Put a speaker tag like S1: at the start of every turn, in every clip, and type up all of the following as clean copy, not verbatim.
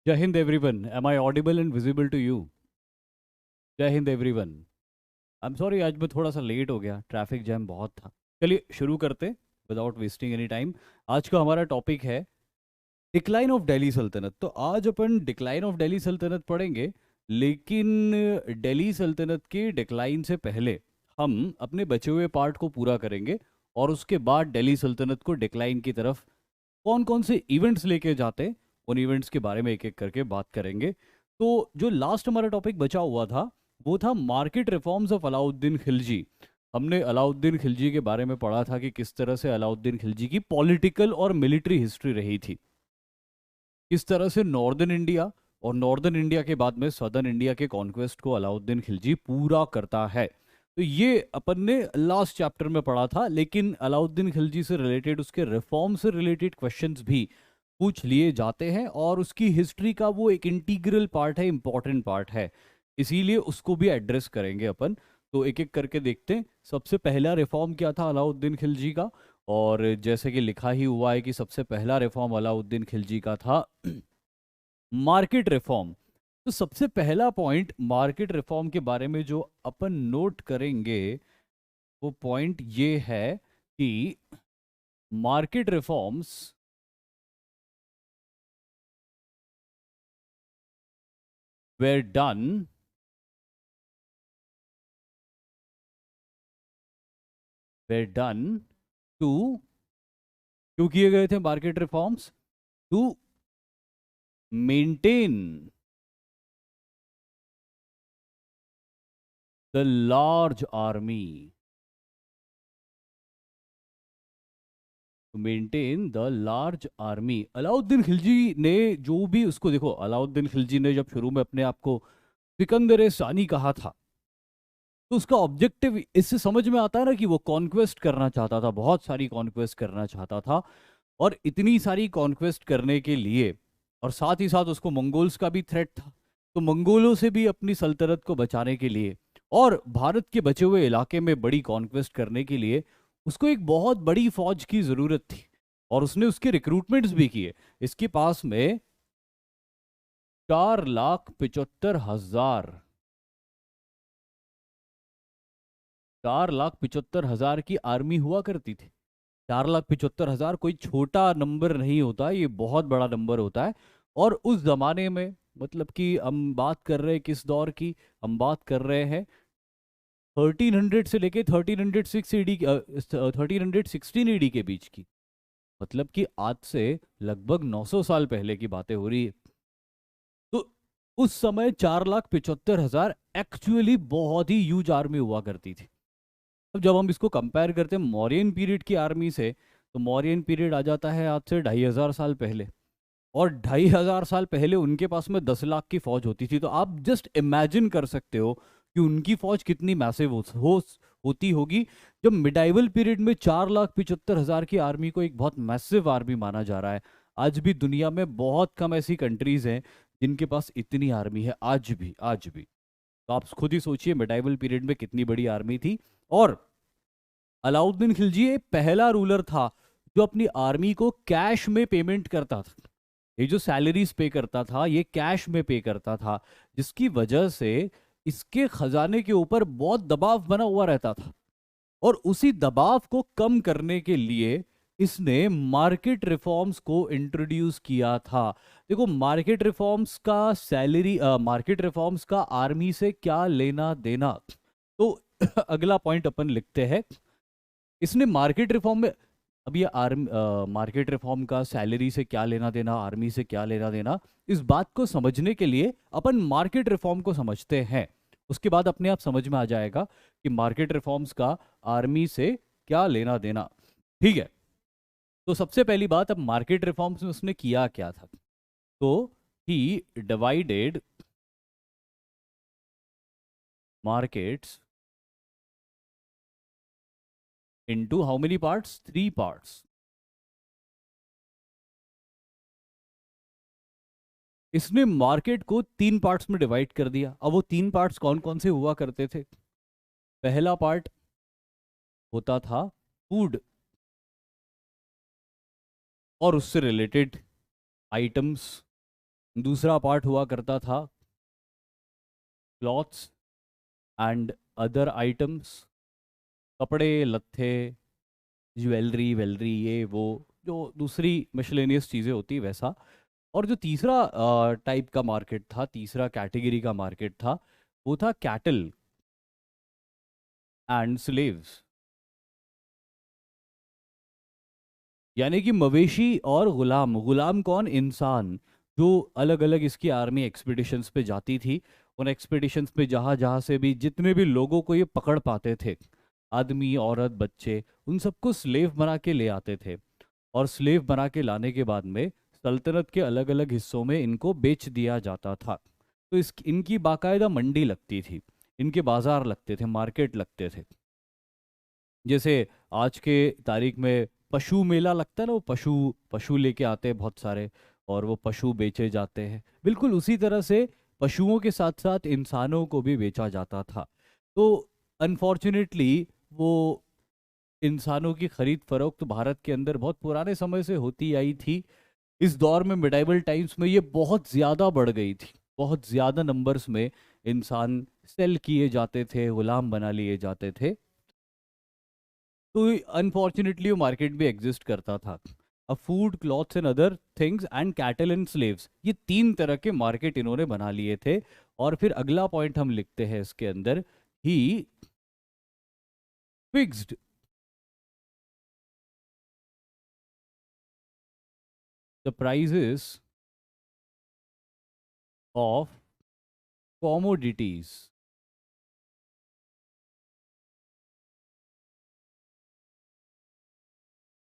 S1: जय हिंद everyone, am I audible and visible to you? जय हिंद एवरीवन। आई एम सॉरी, आज मैं थोड़ा सा लेट हो गया, ट्रैफिक जैम बहुत था। चलिए शुरू करते विदाउट वेस्टिंग एनी टाइम। आज का हमारा टॉपिक है डिक्लाइन ऑफ दिल्ली सल्तनत। तो आज अपन डिक्लाइन ऑफ दिल्ली सल्तनत पढ़ेंगे, लेकिन दिल्ली सल्तनत के डिक्लाइन से पहले हम अपने बचे हुए पार्ट को पूरा करेंगे और उसके बाद दिल्ली सल्तनत को डिक्लाइन की तरफ कौन कौन से इवेंट्स लेके जाते हैं, उन इवेंट्स के बारे में एक एक करके बात करेंगे। तो जो लास्ट हमारा टॉपिक बचा हुआ था वो था market reforms of Alauddin Khilji. हमने अलाउद्दीन खिलजी के बारे में पढ़ा था कि किस तरह से अलाउद्दीन खिलजी की पॉलिटिकल और मिलिट्री हिस्ट्री रही थी, किस तरह से नॉर्दर्न इंडिया और नॉर्दर्न इंडिया के बाद में सदर्न इंडिया के कॉन्क्वेस्ट को अलाउद्दीन खिलजी पूरा करता है। तो ये अपन ने लास्ट चैप्टर में पढ़ा था, लेकिन अलाउद्दीन खिलजी से रिलेटेड, उसके रिफॉर्म से रिलेटेड क्वेश्चंस भी पूछ लिए जाते हैं और उसकी हिस्ट्री का वो एक इंटीग्रल पार्ट है, इंपॉर्टेंट पार्ट है, इसीलिए उसको भी एड्रेस करेंगे अपन। तो एक एक करके देखते हैं। सबसे पहला रिफॉर्म क्या था अलाउद्दीन खिलजी का? और जैसे कि लिखा ही हुआ है कि सबसे पहला रिफॉर्म अलाउद्दीन खिलजी का था मार्केट रिफॉर्म। तो सबसे पहला पॉइंट मार्केट रिफॉर्म के बारे में जो अपन नोट करेंगे वो पॉइंट ये है कि market reforms were done to, क्यों किए गए थे market reforms? To maintain the large army, maintain the large army. Alauddin Khilji ने जो भी, उसको देखो, अलाउद्दीन खिलजी ने जब शुरू में अपने आप को सिकंदर सानी कहा था, तो उसका ऑब्जेक्टिव इससे समझ में आता है ना कि वो कॉन्क्वेस्ट करना चाहता था, बहुत सारी कॉन्क्वेस्ट करना चाहता था। और इतनी सारी कॉन्क्वेस्ट करने के लिए, और साथ ही साथ उसको मंगोल्स का भी थ्रेट था, तो मंगोलों से भी अपनी सल्तनत को बचाने के लिए और भारत के बचे हुए इलाके में बड़ी कॉन्क्वेस्ट करने के लिए उसको एक बहुत बड़ी फौज की जरूरत थी। और उसने उसके रिक्रूटमेंट्स भी किए। इसके पास में 4,75,000, 4,75,000 की आर्मी हुआ करती थी। 4,75,000 कोई छोटा नंबर नहीं होता, ये बहुत बड़ा नंबर होता है। और उस जमाने में, मतलब कि हम बात कर रहे हैं किस दौर की? हम बात कर रहे हैं 1300 से लेके 1306 एडी, 1316 एडी के बीच की। मतलब कि आज से लगभग 900 साल पहले की बातें हो रही है। तो उस समय 4,75,000 एक्चुअली बहुत ही ह्यूज आर्मी हुआ करती थी। अब जब हम इसको कंपेयर करते हैं मौर्यन पीरियड की आर्मी से, तो मौर्यन पीरियड आ जाता है आज से 2,500 साल पहले। और 2,500 साल पहले उनके पास में 10 लाख की फौज होती थी। तो आप जस्ट इमेजिन कर सकते हो कि उनकी फौज कितनी मैसिव होती होगी। जब मिडाइवल पीरियड में 4,75,000 की आर्मी को एक बहुत मैसिव आर्मी माना जा रहा है। आज भी दुनिया में बहुत कम ऐसी कंट्रीज हैं जिनके पास इतनी आर्मी है, आज भी, आज भी। तो आप खुद ही सोचिए मिडाइवल पीरियड में कितनी बड़ी आर्मी थी। और अलाउद्दीन खिलजी एक पहला रूलर था जो अपनी आर्मी को कैश में पेमेंट करता था। ये जो सैलरीज पे करता था ये कैश में पे करता था, जिसकी वजह से इसके खजाने के ऊपर बहुत दबाव बना हुआ रहता था। और उसी दबाव को कम करने के लिए इसने मार्केट रिफॉर्म्स को इंट्रोड्यूस किया था। देखो, मार्केट रिफॉर्म्स का मार्केट रिफॉर्म्स का आर्मी से क्या लेना देना? तो अगला पॉइंट अपन लिखते हैं। इसने मार्केट रिफॉर्म में, अब ये आर्मी, मार्केट रिफॉर्म का सैलरी से क्या लेना देना, आर्मी से क्या लेना देना, इस बात को समझने के लिए अपन मार्केट रिफॉर्म को समझते हैं। उसके बाद अपने आप समझ में आ जाएगा कि मार्केट रिफॉर्म्स का आर्मी से क्या लेना देना। ठीक है। तो सबसे पहली बात, अब मार्केट रिफॉर्म्स में उसने किया क्या था? तो he divided markets into how many parts? 3 parts. इसने मार्केट को 3 पार्ट्स में डिवाइड कर दिया। अब वो 3 पार्ट्स कौन कौन से हुआ करते थे? पहला पार्ट होता था फूड और उससे रिलेटेड आइटम्स, दूसरा पार्ट हुआ करता था क्लॉथ्स एंड अदर आइटम्स, कपड़े लत्थे, ज्वेलरी वेलरी, ये वो जो दूसरी मिसलेनियस चीज़ें होती वैसा। और जो तीसरा टाइप का मार्केट था, तीसरा कैटेगरी का मार्केट था, वो था कैटल एंड स्लेव्स, यानी कि मवेशी और गुलाम। गुलाम कौन? इंसान, जो अलग अलग इसकी आर्मी एक्सपीडिशंस पे जाती थी। उन एक्सपीडिशंस पे जहाँ जहाँ से भी जितने भी लोगों को ये पकड़ पाते थे, आदमी औरत बच्चे, उन सबको स्लेव बना के ले आते थे। और स्लेव बना के लाने के बाद में सल्तनत के अलग अलग हिस्सों में इनको बेच दिया जाता था। तो इनकी बाकायदा मंडी लगती थी, इनके बाजार लगते थे, मार्केट लगते थे। जैसे आज के तारीख में पशु मेला लगता है ना, वो पशु पशु लेके आते हैं बहुत सारे, और वो पशु बेचे जाते हैं। बिल्कुल उसी तरह से पशुओं के साथ साथ इंसानों को भी बेचा जाता था। तो अनफॉर्चुनेटली वो इंसानों की खरीद फरोख्त भारत के अंदर बहुत पुराने समय से होती आई थी। इस दौर में मिडाइवल टाइम्स में ये बहुत ज़्यादा बढ़ गई थी, बहुत ज़्यादा नंबर्स में इंसान सेल किए जाते थे, गुलाम बना लिए जाते थे। तो अनफॉर्चुनेटली वो मार्केट भी एग्जिस्ट करता था। अब food, clothes and other things and cattle and slaves, ये तीन तरह के मार्केट इन्होंने बना लिए थे। और फिर अगला पॉइंट हम लिखते हैं इसके अंदर, he fixed the prices of commodities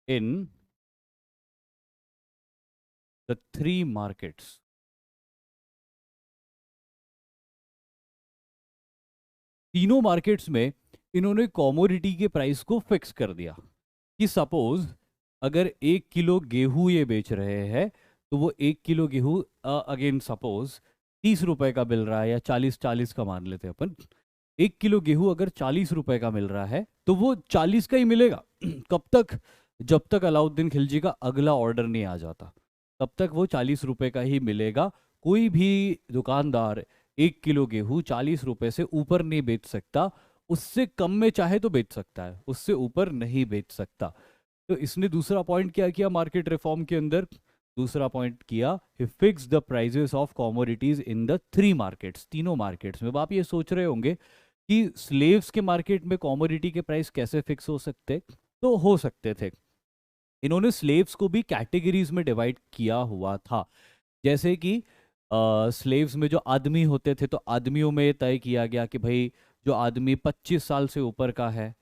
S1: in the three markets. तीनों मार्केट्स में इन्होंने कॉमोडिटी के प्राइस को फिक्स कर दिया कि सपोज अगर 1 किलो गेहूं ये बेच रहे हैं, तो वो 1 किलो गेहूं अगेन सपोज 30 रुपए का मिल रहा है, या 40 का मान लेते हैं अपन। 1 किलो गेहूं अगर 40 रुपए का मिल रहा है, तो वो 40 का ही मिलेगा। कब तक? जब तक अलाउद्दीन खिलजी का अगला ऑर्डर नहीं आ जाता, तब तक वो 40 रुपए का ही मिलेगा। कोई भी दुकानदार 1 किलो गेहूं 40 रुपए से ऊपर नहीं बेच सकता। उससे कम में चाहे तो बेच सकता है, उससे ऊपर नहीं बेच सकता। तो इसने दूसरा पॉइंट क्या किया मार्केट रिफॉर्म के अंदर? दूसरा पॉइंट किया, he fix the prices of commodities in the three markets, तीनों मार्केट्स में। अब आप ये सोच रहे होंगे कि स्लेव्स के मार्केट में कॉमोडिटी के प्राइस कैसे फिक्स हो सकते? तो हो सकते थे। इन्होंने स्लेव्स को भी कैटेगरीज में डिवाइड किया हुआ था। जैसे कि स्लेव्स में जो आदमी होते थे, तो आदमियों में तय किया गया कि भाई जो आदमी 25 साल से ऊपर का है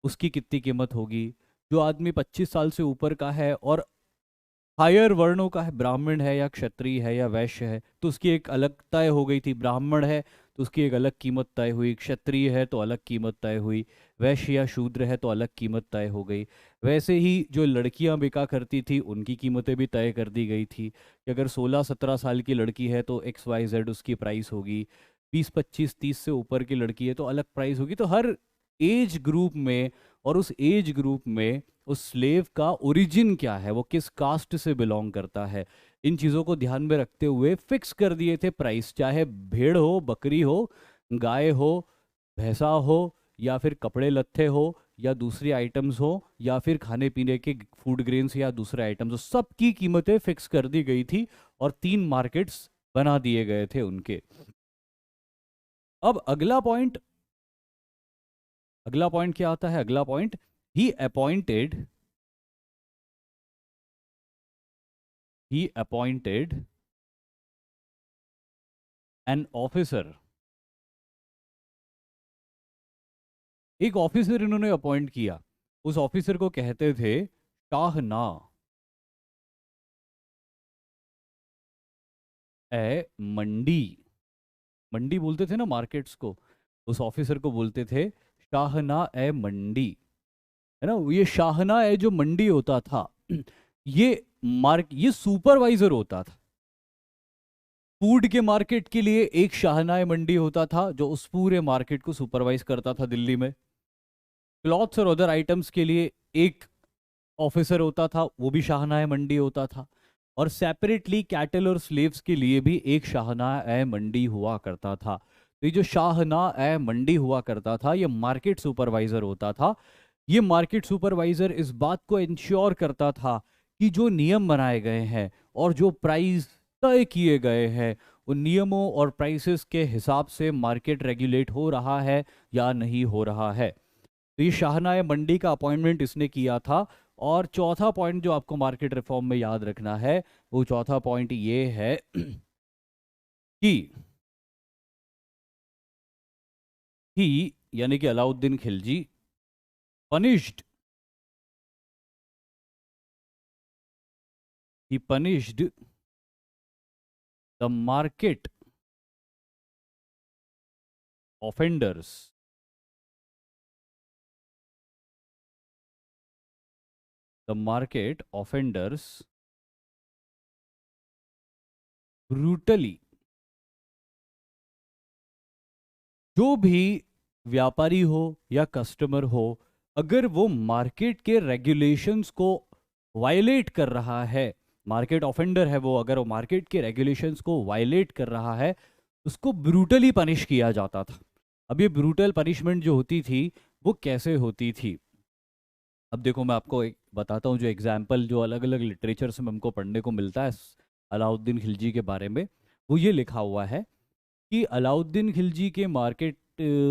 S1: उसकी कितनी कीमत होगी। जो आदमी 25 साल से ऊपर का है और हायर वर्णों का है, ब्राह्मण है या क्षत्रिय है या वैश्य है, तो उसकी एक अलग तय हो गई थी। ब्राह्मण है तो उसकी एक अलग कीमत तय हुई, क्षत्रिय है तो अलग कीमत तय हुई, वैश्य या शूद्र है तो अलग कीमत तय हो गई। वैसे ही जो लड़कियां बिका करती थी उनकी कीमतें भी तय कर दी गई थी कि अगर 16-17 साल की लड़की है तो XYZ उसकी प्राइस होगी, 20-25-30 से ऊपर की लड़की है तो अलग प्राइस होगी। तो हर एज ग्रुप में, और उस एज ग्रुप में उस स्लेव का ओरिजिन क्या है, वो किस कास्ट से बिलोंग करता है, इन चीज़ों को ध्यान में रखते हुए फिक्स कर दिए थे प्राइस। चाहे भेड़ हो, बकरी हो, गाय हो, भैंसा हो, या फिर कपड़े लत्ते हो, या दूसरी आइटम्स हो, या फिर खाने पीने के फूड ग्रेन्स या दूसरे आइटम्स हो, सबकी कीमतें फिक्स कर दी गई थी। और तीन मार्केट्स बना दिए गए थे उनके। अब अगला पॉइंट क्या आता है? अगला point, he appointed he appointed an officer। एक ऑफिसर इन्होंने अपॉइंट किया। उस ऑफिसर को कहते थे शाहना ए मंडी। मंडी बोलते थे ना मार्केट्स को, उस ऑफिसर को बोलते थे शाहना ए मंडी, है ना। ये शाहना ए जो मंडी होता था, ये ये सुपरवाइजर होता था। फूड के मार्केट के लिए एक शाहनाए मंडी होता था जो उस पूरे मार्केट को सुपरवाइज करता था दिल्ली में। क्लॉथ्स और अदर आइटम्स के लिए एक ऑफिसर होता था, वो भी शाहनाए मंडी होता था। और सेपरेटली कैटल और स्लेव्स के लिए भी एक शाहनाह मंडी हुआ करता था। तो ये जो शाहनाह मंडी हुआ करता था, ये मार्केट सुपरवाइजर होता था। ये मार्केट सुपरवाइजर इस बात को इंश्योर करता था कि जो नियम बनाए गए हैं और जो प्राइस तय किए गए हैं, उन नियमों और प्राइसेस के हिसाब से मार्केट रेगुलेट हो रहा है या नहीं हो रहा है। तो ये शाहनाह मंडी का अपॉइंटमेंट इसने किया था। और चौथा पॉइंट जो आपको मार्केट रिफॉर्म में याद रखना है, वो चौथा पॉइंट ये है कि यानी कि Alauddin Khilji punished he punished the market offenders the market offenders brutally। जो भी व्यापारी हो या कस्टमर हो, अगर वो मार्केट के रेगुलेशंस को वायलेट कर रहा है, मार्केट ऑफेंडर है वो, अगर वो मार्केट के रेगुलेशंस को वायलेट कर रहा है, उसको ब्रूटली पनिश किया जाता था। अब ये ब्रूटल पनिशमेंट जो होती थी वो कैसे होती थी, अब देखो मैं आपको एक बताता हूँ। जो एग्जाम्पल जो अलग अलग लिटरेचर से हमको पढ़ने को मिलता है अलाउद्दीन खिलजी के बारे में, वो ये लिखा हुआ है कि अलाउद्दीन खिलजी के मार्केट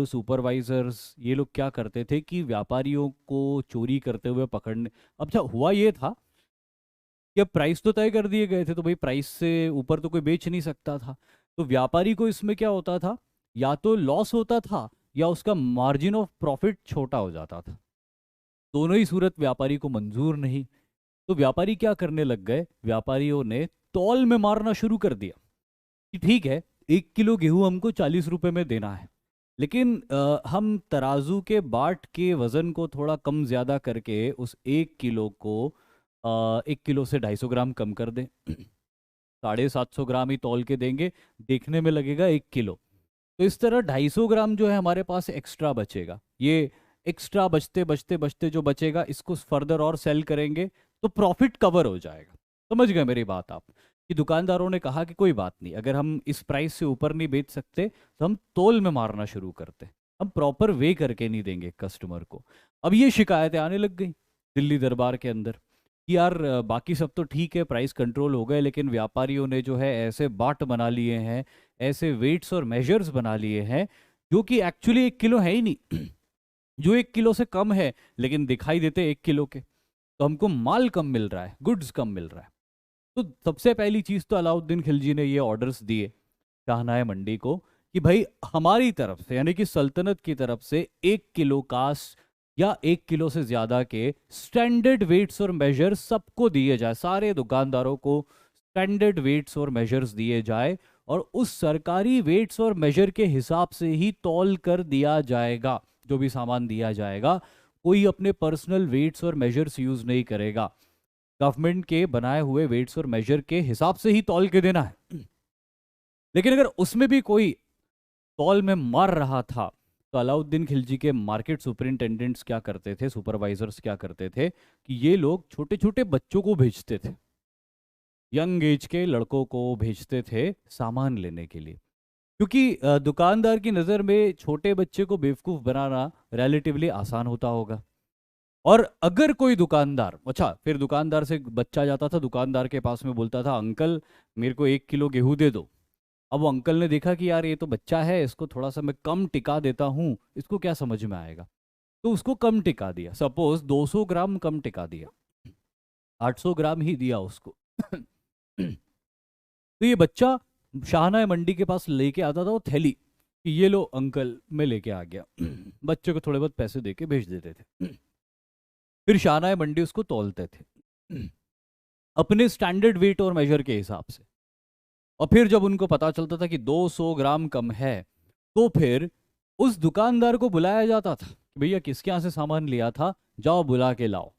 S1: सुपरवाइजर्स ये लोग क्या करते थे कि व्यापारियों को चोरी करते हुए पकड़ने। अब अच्छा हुआ ये था कि अब प्राइस तो तय कर दिए गए थे, तो भाई प्राइस से ऊपर तो कोई बेच नहीं सकता था। तो व्यापारी को इसमें क्या होता था, या तो लॉस होता था या उसका मार्जिन ऑफ प्रॉफिट छोटा हो जाता था। दोनों ही सूरत व्यापारी को मंजूर नहीं। तो व्यापारी क्या करने लग गए, व्यापारियों ने तौल में मारना शुरू कर दिया कि ठीक है 1 किलो गेहूं हमको 40 रुपए में देना है, लेकिन हम तराजू के बाट के वजन को थोड़ा कम ज्यादा करके उस 1 किलो को 1 किलो से 250 ग्राम कम कर दें। 750 ग्राम ही तौल के देंगे, देखने में लगेगा 1 किलो। तो इस तरह 250 ग्राम जो है हमारे पास एक्स्ट्रा बचेगा। ये एक्स्ट्रा बचते बचते बचते जो बचेगा, इसको फर्दर और सेल करेंगे तो प्रॉफिट कवर हो जाएगा। समझ गए मेरी बात आप, कि दुकानदारों ने कहा कि कोई बात नहीं, अगर हम इस प्राइस से ऊपर नहीं बेच सकते तो हम तोल में मारना शुरू करते, हम प्रॉपर वे करके नहीं देंगे कस्टमर को। अब ये शिकायतें आने लग गई दिल्ली दरबार के अंदर कि यार बाकी सब तो ठीक है, प्राइस कंट्रोल हो गए, लेकिन व्यापारियों ने जो है ऐसे बाट बना लिए हैं, ऐसे वेट्स और मेजर्स बना लिए हैं जो कि एक्चुअली 1 किलो है ही नहीं जो 1 किलो से कम है, लेकिन दिखाई देते 1 किलो के। तो हमको माल कम मिल रहा है, गुड्स कम मिल रहा है। तो सबसे पहली चीज तो अलाउद्दीन खिलजी ने ये ऑर्डर्स दिए शाहनाह मंडी को कि भाई हमारी तरफ से, यानी कि सल्तनत की तरफ से 1 किलो का या 1 किलो से ज्यादा के स्टैंडर्ड वेट्स और मेजर्स सबको दिए जाए, सारे दुकानदारों को स्टैंडर्ड वेट्स और मेजर्स दिए जाए, और उस सरकारी वेट्स और मेजर के हिसाब से ही तौल कर दिया जाएगा। जो भी सामान दिया जाएगा, कोई अपने पर्सनल वेट्स और मेजर्स यूज नहीं करेगा, गवर्नमेंट के बनाए हुए वेट्स और मेजर के हिसाब से ही तौल के देना है। लेकिन अगर उसमें भी कोई तौल में मार रहा था, तो अलाउद्दीन खिलजी के मार्केट सुपरिंटेंडेंट्स क्या करते थे, सुपरवाइजर्स क्या करते थे कि ये लोग छोटे छोटे बच्चों को भेजते थे, यंग एज के लड़कों को भेजते थे सामान लेने के लिए, क्योंकि दुकानदार की नज़र में छोटे बच्चे को बेवकूफ़ बनाना रिलेटिवली आसान होता होगा। और अगर कोई दुकानदार, अच्छा फिर दुकानदार से बच्चा जाता था दुकानदार के पास में, बोलता था अंकल मेरे को 1 किलो गेहूं दे दो। अब वो अंकल ने देखा कि यार ये तो बच्चा है, इसको थोड़ा सा मैं कम टिका देता हूँ, इसको क्या समझ में आएगा, तो उसको कम टिका दिया, सपोज 200 ग्राम कम टिका दिया, 800 ग्राम ही दिया उसको। तो ये बच्चा शाहनाह मंडी के पास लेके आता था वो थैली कि ये लो अंकल मैं लेके आ गया। बच्चे को थोड़े बहुत पैसे दे के भेज देते थे। फिर शाहनाह मंडी उसको तौलते थे अपने स्टैंडर्ड वेट और मेजर के हिसाब से। और फिर जब उनको पता चलता था कि 200 ग्राम कम है, तो फिर उस दुकानदार को बुलाया जाता था कि भैया किसके यहाँ से सामान लिया था, जाओ बुला के लाओ।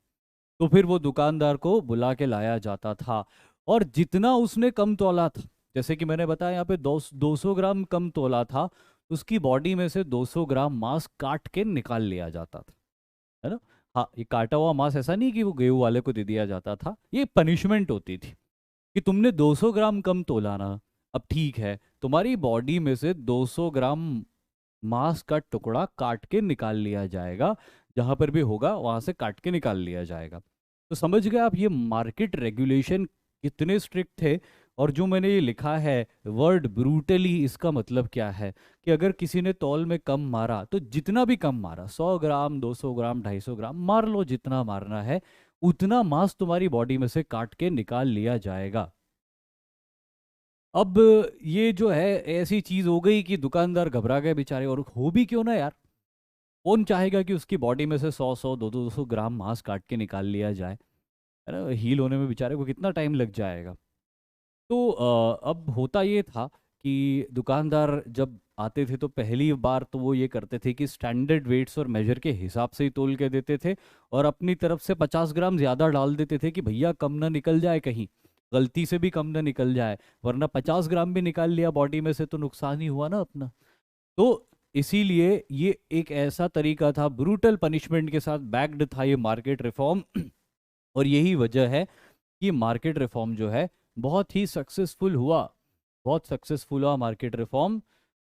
S1: तो फिर वो दुकानदार को बुला के लाया जाता था, और जितना उसने कम तोला था, जैसे कि मैंने बताया यहाँ पे 200 ग्राम कम तोला था, उसकी बॉडी में से 200 ग्राम मांस काट के निकाल लिया जाता था, है ना। हाँ, ये काटा हुआ मांस ऐसा नहीं कि वो गेहूं वाले को दे दिया जाता था, ये पनिशमेंट होती थी। कि तुमने 200 ग्राम कम तोला ना। अब ठीक है, तुम्हारी बॉडी में से 200 ग्राम मांस का टुकड़ा काट के निकाल लिया जाएगा, जहां पर भी होगा वहां से काट के निकाल लिया जाएगा। तो समझ गए आप ये मार्केट रेगुलेशन कितने स्ट्रिक्ट थे। और जो मैंने ये लिखा है वर्ड ब्रूटली, इसका मतलब क्या है कि अगर किसी ने तौल में कम मारा तो जितना भी कम मारा, 100 ग्राम, 200 ग्राम, 250 ग्राम, मार लो जितना मारना है, उतना मांस तुम्हारी बॉडी में से काट के निकाल लिया जाएगा। अब ये जो है ऐसी चीज हो गई कि दुकानदार घबरा गए बेचारे, और हो भी क्यों ना यार, कौन चाहेगा कि उसकी बॉडी में से 100 100 200 ग्राम मांस काट के निकाल लिया जाए, है ना। हील होने में बेचारे को कितना टाइम लग जाएगा। तो अब होता ये था कि दुकानदार जब आते थे तो पहली बार तो वो ये करते थे कि स्टैंडर्ड वेट्स और मेजर के हिसाब से ही तोल के देते थे, और अपनी तरफ से 50 ग्राम ज़्यादा डाल देते थे कि भैया कम ना निकल जाए, कहीं गलती से भी कम ना निकल जाए, वरना 50 ग्राम भी निकाल लिया बॉडी में से तो नुकसान ही हुआ ना अपना। तो इसीलिए ये एक ऐसा तरीका था, ब्रूटल पनिशमेंट के साथ बैक्ड था ये मार्केट रिफॉर्म। और यही वजह है कि मार्केट रिफॉर्म जो है बहुत ही सक्सेसफुल हुआ, बहुत सक्सेसफुल हुआ मार्केट रिफॉर्म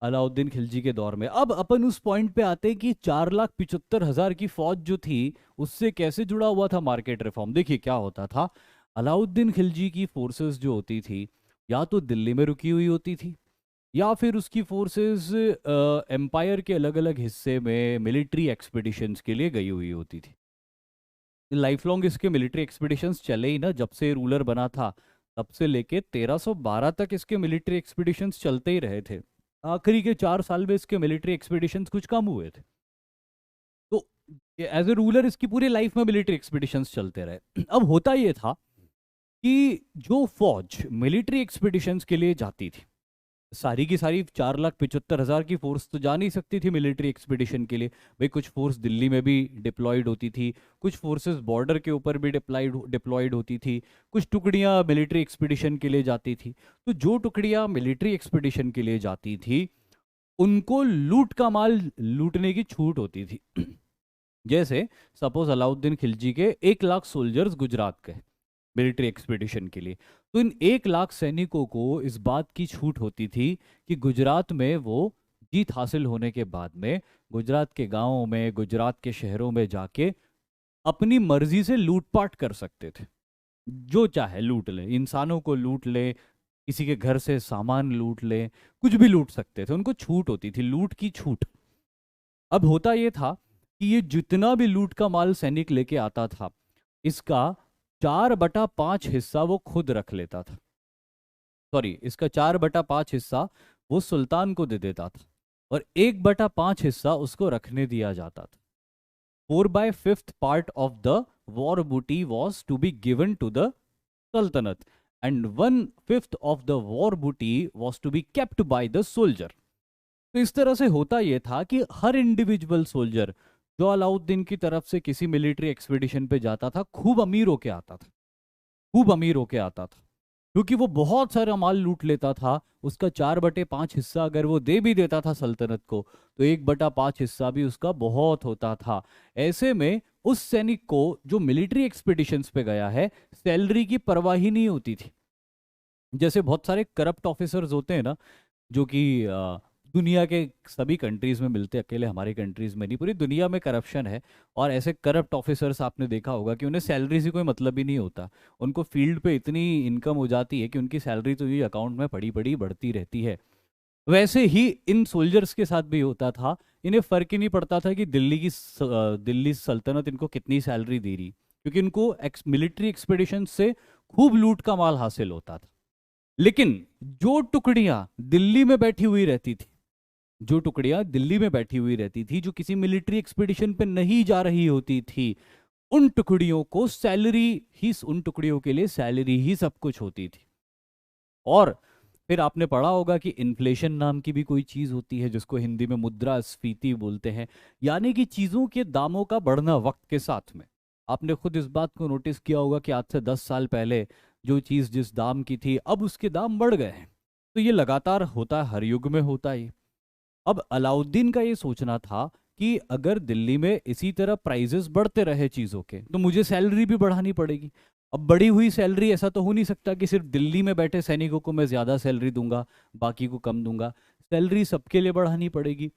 S1: अलाउद्दीन खिलजी के दौर में। अब अपन उस पॉइंट पे आते हैं कि 4,75,000 की फौज जो थी उससे कैसे जुड़ा हुआ था मार्केट रिफॉर्म। देखिए क्या होता था, अलाउद्दीन खिलजी की फोर्सेस जो होती थी या तो दिल्ली में रुकी हुई होती थी, या फिर उसकी फोर्सेस एम्पायर के अलग अलग हिस्से में मिलिट्री एक्सपीडिशंस के लिए गई हुई होती थी। लाइफ लॉन्ग इसके मिलिट्री एक्सपीडिशंस चले ही ना, जब से रूलर बना था तब से लेके 1312 तक इसके मिलिट्री एक्सपीडिशंस चलते ही रहे थे। आखिरी के 4 साल में इसके मिलिट्री एक्सपीडिशंस कुछ कम हुए थे। तो एज ए रूलर इसकी पूरी लाइफ में मिलिट्री एक्सपीडिशंस चलते रहे। अब होता ये था कि जो फौज मिलिट्री एक्सपीडिशंस के लिए जाती थी, सारी की सारी 4,75,000 की फोर्स तो जा नहीं सकती थी मिलिट्री एक्सपीडिशन के लिए। भाई कुछ फोर्स दिल्ली में भी डिप्लॉयड होती थी, कुछ फोर्सेस बॉर्डर के ऊपर भी डिप्लॉयड होती थी, कुछ टुकड़ियां मिलिट्री एक्सपीडिशन के लिए जाती थी। तो जो टुकड़ियां मिलिट्री एक्सपीडिशन के लिए जाती थी उनको लूट का माल लूटने की छूट होती थी। जैसे सपोज अलाउद्दीन खिलजी के 1 लाख सोल्जर्स गुजरात गए मिलिट्री एक्सपीडिशन के लिए, तो इन 1 लाख सैनिकों को इस बात की छूट होती थी कि गुजरात में वो जीत हासिल होने के बाद में गुजरात के गांवों में, गुजरात के शहरों में जाके अपनी मर्जी से लूटपाट कर सकते थे। जो चाहे लूट ले, इंसानों को लूट ले, किसी के घर से सामान लूट ले, कुछ भी लूट सकते थे, उनको छूट होती थी, लूट की छूट। अब होता यह था कि ये जितना भी लूट का माल सैनिक लेके आता था, इसका 4/5 हिस्सा वो खुद रख लेता था। सॉरी, इसका 4/5 हिस्सा वो सुल्तान को दे देता था, और 1/5 हिस्सा उसको रखने दिया जाता था। 4/5 part of the war booty was to be given to the सल्तनत, and 1/5 of the war booty was to be kept by the soldier. तो इस तरह से होता यह था कि हर इंडिविजुअल सोल्जर जो अलाउद्दीन की तरफ से किसी मिलिट्री एक्सपीडिशन पे जाता था खूब अमीर होके आता था, खूब अमीर होके आता था, क्योंकि वो बहुत सारा माल लूट लेता था। उसका 4/5 हिस्सा अगर वो दे भी देता था सल्तनत को, तो 1/5 हिस्सा भी उसका बहुत होता था। ऐसे में उस सैनिक को जो मिलिट्री एक्सपीडिशंस पे गया है, सैलरी की परवाह ही नहीं होती थी। जैसे बहुत सारे करप्ट ऑफिसर्स होते हैं ना, जो कि दुनिया के सभी कंट्रीज में मिलते हैं, अकेले हमारी कंट्रीज में नहीं, पूरी दुनिया में करप्शन है। और ऐसे करप्ट ऑफिसर्स आपने देखा होगा कि उन्हें सैलरी से कोई मतलब ही नहीं होता। उनको फील्ड पे इतनी इनकम हो जाती है कि उनकी सैलरी तो ये अकाउंट में पड़ी पड़ी बढ़ती रहती है। वैसे ही इन सोल्जर्स के साथ भी होता था। इन्हें फर्क ही नहीं पड़ता था कि दिल्ली सल्तनत इनको कितनी सैलरी दे रही, क्योंकि इनको मिलिट्री एक्सपेडिशन से खूब लूट का माल हासिल होता था। लेकिन जो टुकड़ियां दिल्ली में बैठी हुई रहती थी, जो टुकड़ियां दिल्ली में बैठी हुई रहती थी, जो किसी मिलिट्री एक्सपीडिशन पे नहीं जा रही होती थी, उन टुकड़ियों को सैलरी ही, उन टुकड़ियों के लिए सैलरी ही सब कुछ होती थी। और फिर आपने पढ़ा होगा कि इन्फ्लेशन नाम की भी कोई चीज होती है, जिसको हिंदी में मुद्रास्फीति बोलते हैं, यानी कि चीजों के दामों का बढ़ना वक्त के साथ में। आपने खुद इस बात को नोटिस किया होगा कि आज से 10 साल पहले जो चीज जिस दाम की थी, अब उसके दाम बढ़ गए हैं। तो ये लगातार होता है, हर युग में होता है। अब अलाउद्दीन का ये सोचना था कि अगर दिल्ली में इसी तरह प्राइजेस बढ़ते रहे चीज़ों के, तो मुझे सैलरी भी बढ़ानी पड़ेगी। अब बढ़ी हुई सैलरी, ऐसा तो हो नहीं सकता कि सिर्फ दिल्ली में बैठे सैनिकों को मैं ज़्यादा सैलरी दूंगा, बाकी को कम दूंगा। सैलरी सबके लिए बढ़ानी पड़ेगी।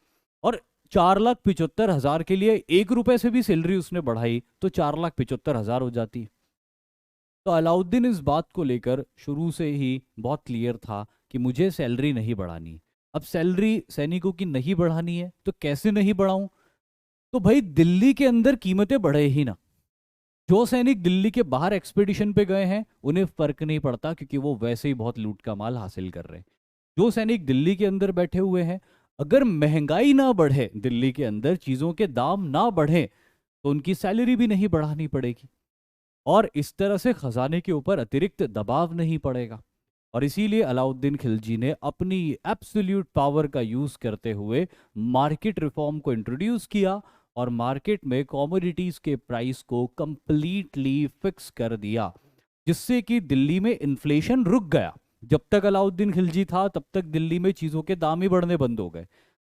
S1: और 4,75,000 के लिए 1 रुपए से भी सैलरी उसने बढ़ाई तो 4,75,000 हो जाती। तो अलाउद्दीन इस बात को लेकर शुरू से ही बहुत क्लियर था कि मुझे सैलरी नहीं बढ़ानी। अब सैलरी सैनिकों की नहीं बढ़ानी है तो कैसे नहीं बढ़ाऊं? तो भाई दिल्ली के अंदर कीमतें बढ़े ही ना। जो सैनिक दिल्ली के बाहर एक्सपीडिशन पे गए हैं उन्हें फर्क नहीं पड़ता, क्योंकि वो वैसे ही बहुत लूट का माल हासिल कर रहे हैं। जो सैनिक दिल्ली के अंदर बैठे हुए हैं, अगर महंगाई ना बढ़े, दिल्ली के अंदर चीजों के दाम ना बढ़े, तो उनकी सैलरी भी नहीं बढ़ानी पड़ेगी और इस तरह से खजाने के ऊपर अतिरिक्त दबाव नहीं पड़ेगा। और इसीलिए अलाउद्दीन खिलजी ने अपनी एब्सोल्यूट पावर का यूज करते हुए मार्केट रिफॉर्म को इंट्रोड्यूस किया और मार्केट में कमोडिटीज के प्राइस को कंप्लीटली फिक्स कर दिया, जिससे कि दिल्ली में इन्फ्लेशन रुक गया। जब तक अलाउद्दीन खिलजी था तब तक दिल्ली में चीजों के दाम ही बढ़ने बंद हो गए।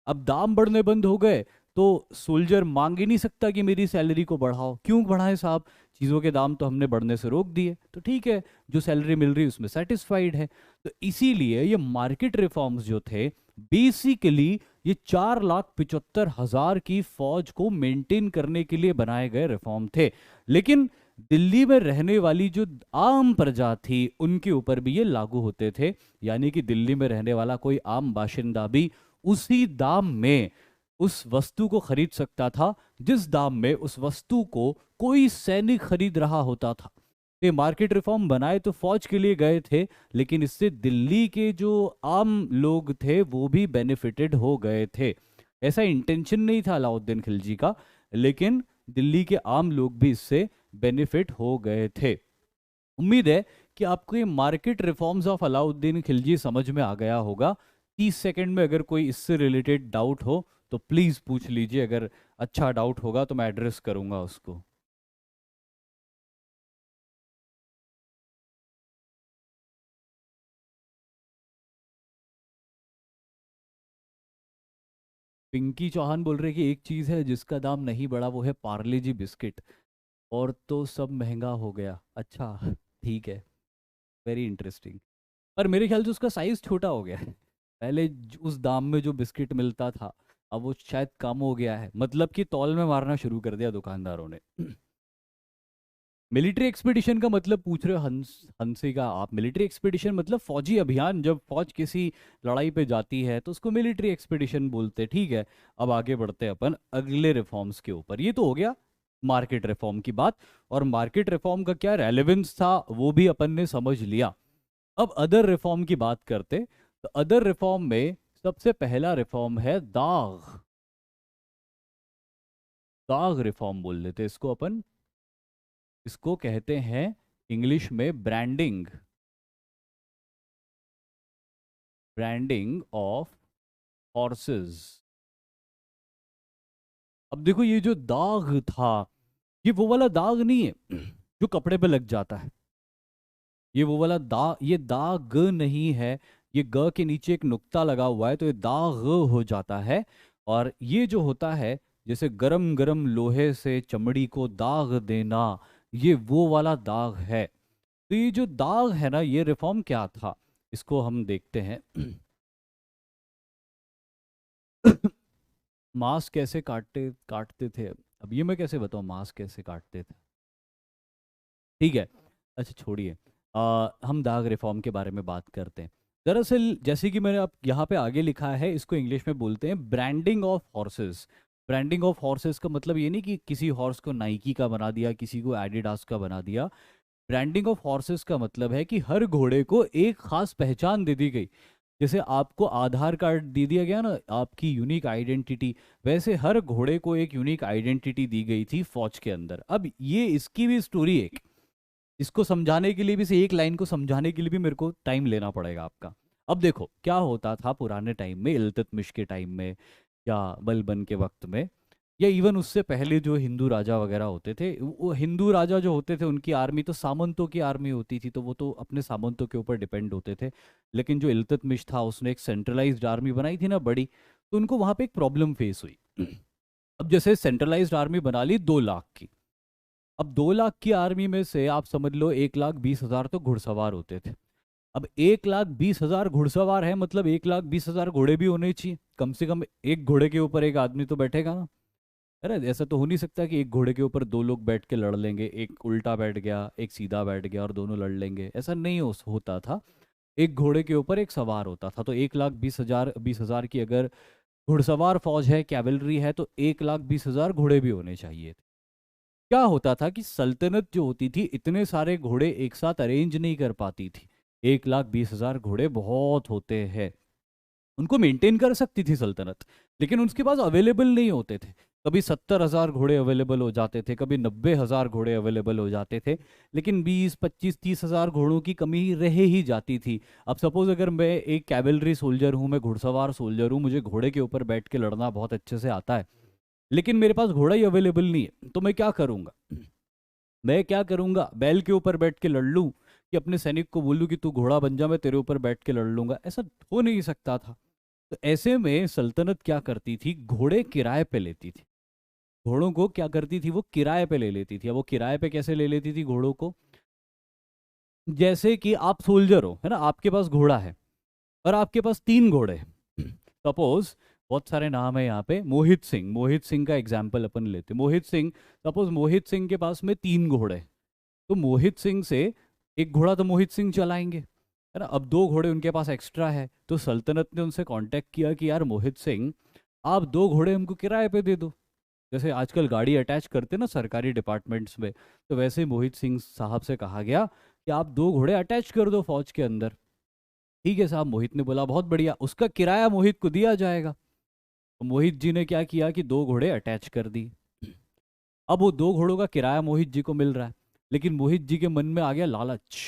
S1: अब दाम बढ़ने बंद हो गए तो सोल्जर मांग ही नहीं सकता कि मेरी सैलरी को बढ़ाओ। क्यों बढ़ाएं साहब, चीज़ों के दाम तो हमने बढ़ने से रोक दिए, तो ठीक है, जो सैलरी मिल रही है उसमें सेटिस्फाइड है। तो इसीलिए ये मार्केट रिफॉर्म्स जो थे, बेसिकली ये 4,75,000 की फौज को मेंटेन करने के लिए बनाए गए रिफॉर्म थे। लेकिन दिल्ली में रहने वाली जो आम प्रजा थी उनके ऊपर भी ये लागू होते थे। यानी कि दिल्ली में रहने वाला कोई आम बाशिंदा भी उसी दाम में उस वस्तु को खरीद सकता था जिस दाम में उस वस्तु को कोई सैनिक खरीद रहा होता था। ये मार्केट रिफॉर्म बनाए तो फौज के लिए गए थे, लेकिन इससे दिल्ली के जो आम लोग थे वो भी बेनिफिटेड हो गए थे। ऐसा इंटेंशन नहीं था अलाउद्दीन खिलजी का, लेकिन दिल्ली के आम लोग भी इससे बेनिफिट हो गए थे। उम्मीद है कि आपको ये market reforms of Alauddin Khilji समझ में आ गया होगा। 30 सेकंड में अगर कोई इससे रिलेटेड डाउट हो तो प्लीज पूछ लीजिए, अगर अच्छा डाउट होगा तो मैं एड्रेस करूंगा उसको। पिंकी चौहान बोल रहे कि एक चीज है जिसका दाम नहीं बढ़ा, वो है पार्ले जी बिस्किट, और तो सब महंगा हो गया। अच्छा, ठीक है, वेरी इंटरेस्टिंग। पर मेरे ख्याल से उसका साइज छोटा हो गया है। पहले उस दाम में जो बिस्किट मिलता था अब वो शायद कम हो गया है, मतलब कि तौल में मारना शुरू कर दिया दुकानदारों ने। मिलिट्री एक्सपीडिशन का मतलब पूछ रहे हो हंसी का आप? मिलिट्री एक्सपीडिशन मतलब फौजी अभियान। जब फौज किसी लड़ाई पे जाती है तो उसको मिलिट्री एक्सपीडिशन बोलते हैं। ठीक है, अब आगे बढ़ते हैं अपन अगले रिफॉर्म्स के ऊपर। ये तो हो गया मार्केट रिफॉर्म की बात, और मार्केट रिफॉर्म का क्या रेलेवेंस था वो भी अपन ने समझ लिया। अब अदर रिफॉर्म की बात करते, तो अदर रिफॉर्म में सबसे पहला रिफॉर्म है दाग। दाग रिफॉर्म बोल लेते हैं इसको अपन। इसको कहते हैं इंग्लिश में ब्रांडिंग, ब्रांडिंग ऑफ हॉर्सेस। अब देखो ये जो दाग था, ये वो वाला दाग नहीं है जो कपड़े पे लग जाता है। ये वो वाला ये दाग नहीं है। ये ग के नीचे एक नुक्ता लगा हुआ है तो ये दाग हो जाता है। और ये जो होता है, जैसे गरम गरम लोहे से चमड़ी को दाग देना, ये वो वाला दाग है। तो ये जो दाग है ना, ये रिफॉर्म क्या था इसको हम देखते हैं। मांस कैसे काटते काटते थे? अब ये मैं कैसे बताऊं मांस कैसे काटते थे? ठीक है, अच्छा छोड़िए। हम दाग रिफॉर्म के बारे में बात करते हैं। दरअसल जैसे कि मैंने अब यहाँ पे आगे लिखा है, इसको इंग्लिश में बोलते हैं branding of horses. Branding of horses का मतलब ये नहीं कि किसी हॉर्स को नाइकी का बना दिया, किसी को एडिडास का बना दिया। ब्रांडिंग ऑफ हॉर्सेस का मतलब है कि हर घोड़े को एक खास पहचान दे दी गई। जैसे आपको आधार कार्ड दे दिया गया ना, आपकी यूनिक आइडेंटिटी, वैसे हर घोड़े को एक यूनिक आइडेंटिटी दी गई थी फौज के अंदर। अब ये इसकी भी स्टोरी एक, इसको समझाने के लिए भी, से एक लाइन को समझाने के लिए भी मेरे को टाइम लेना पड़ेगा आपका। अब देखो क्या होता था पुराने टाइम में, इल्तुतमिश के टाइम में या बलबन के वक्त में, या इवन उससे पहले जो हिंदू राजा वगैरह होते थे, वो हिंदू राजा जो होते थे उनकी आर्मी तो सामंतों की आर्मी होती थी, तो वो तो अपने सामंतों के ऊपर डिपेंड होते थे। लेकिन जो इल्तुतमिश था उसने एक सेंट्रलाइज्ड आर्मी बनाई थी ना बड़ी, तो उनको वहां पे एक प्रॉब्लम फेस हुई। अब जैसे सेंट्रलाइज्ड आर्मी बना ली 2 लाख की, अब 2 लाख की आर्मी में से आप समझ लो 1,20,000 तो घुड़सवार होते थे। अब 1,20,000 घुड़सवार है, मतलब 1,20,000 घोड़े भी होने चाहिए कम से कम। एक घोड़े के ऊपर एक आदमी तो बैठेगा ना। अरे ऐसा तो हो नहीं सकता कि एक घोड़े के ऊपर दो लोग बैठ के लड़ लेंगे, एक उल्टा बैठ गया एक सीधा बैठ गया और दोनों लड़ लेंगे, ऐसा नहीं होता था। एक घोड़े के ऊपर एक सवार होता था। तो 1,20,000 की अगर घुड़सवार फौज है, कैवलरी है, तो 1,20,000 घोड़े भी होने चाहिए थे। क्या होता था कि सल्तनत जो होती थी इतने सारे घोड़े एक साथ अरेंज नहीं कर पाती थी। 1,20,000 घोड़े बहुत होते हैं, उनको मेंटेन कर सकती थी सल्तनत, लेकिन उसके पास अवेलेबल नहीं होते थे। कभी 70,000 घोड़े अवेलेबल हो जाते थे, कभी 90,000 घोड़े अवेलेबल हो जाते थे, लेकिन 20, 25, 30,000 घोड़ों की कमी रह ही जाती थी। अब सपोज अगर मैं एक कैवलरी सोल्जर हूँ, मैं घुड़सवार सोल्जर हूँ, मुझे घोड़े के ऊपर बैठ के लड़ना बहुत अच्छे से आता है, लेकिन मेरे पास घोड़ा ही अवेलेबल नहीं है, तो मैं क्या करूंगा? मैं क्या करूंगा, बैल के ऊपर बैठ के लड़ लूं कि अपने सैनिक को बोलूं कि तू घोड़ा बन जा, मैं तेरे ऊपर बैठ के लड़ लूंगा? ऐसा हो नहीं सकता था। तो ऐसे में सल्तनत क्या करती थी, घोड़े किराए पे लेती थी। घोड़ों को क्या करती थी, वो किराए पे ले लेती थी। अब वो किराए पे कैसे ले लेती थी घोड़ों को? जैसे कि आप सोल्जर हो, है ना, आपके पास घोड़ा है और आपके पास 3 घोड़े हैं। सपोज बहुत सारे नाम है यहाँ पे, मोहित सिंह का एग्जाम्पल अपन लेते, मोहित सिंह। सपोज मोहित सिंह के पास में 3 घोड़े, तो मोहित सिंह से एक घोड़ा तो मोहित सिंह चलाएंगे, है ना। अब 2 घोड़े उनके पास एक्स्ट्रा है, तो सल्तनत ने उनसे कांटेक्ट किया कि यार मोहित सिंह, आप 2 घोड़े हमको किराए पे दे दो। जैसे आजकल गाड़ी अटैच करते ना सरकारी डिपार्टमेंट्स में, तो वैसे ही मोहित सिंह साहब से कहा गया कि आप 2 घोड़े अटैच कर दो फौज के अंदर। ठीक है साहब, मोहित ने बोला बहुत बढ़िया, उसका किराया मोहित को दिया जाएगा। तो मोहित जी ने क्या किया कि 2 घोड़े अटैच कर दी। अब वो 2 घोड़ों का किराया मोहित जी को मिल रहा है, लेकिन मोहित जी के मन में आ गया लालच,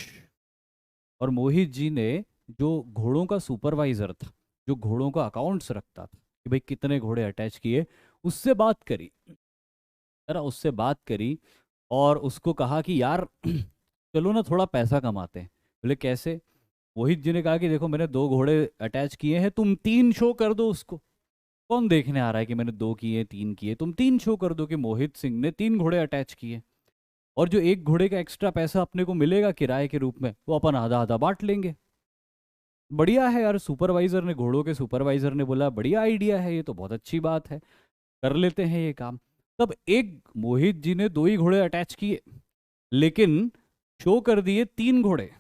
S1: और मोहित जी ने जो घोड़ों का सुपरवाइजर था, जो घोड़ों का अकाउंट्स रखता था कि भाई कितने घोड़े अटैच किए, उससे बात करी, है ना, उससे बात करी और उसको कहा कि यार चलो ना थोड़ा पैसा कमाते हैं। बोले कैसे? मोहित जी ने कहा कि देखो मैंने 2 घोड़े अटैच किए हैं, तुम 3 शो कर दो उसको। कौन देखने आ रहा है कि मैंने 2 किए 3 किए? तुम 3 शो कर दो कि मोहित सिंह ने 3 घोड़े अटैच किए, और जो एक घोड़े का एक्स्ट्रा पैसा अपने को मिलेगा किराए के रूप में, वो अपन आधा आधा बांट लेंगे। बढ़िया है यार, सुपरवाइजर ने, घोड़ों के सुपरवाइजर ने बोला बढ़िया आइडिया है, ये तो बहुत अच्छी बात है, कर लेते हैं ये काम। तब एक मोहित जी ने 2 ही घोड़े अटैच किए, लेकिन शो कर दिए 3 घोड़े,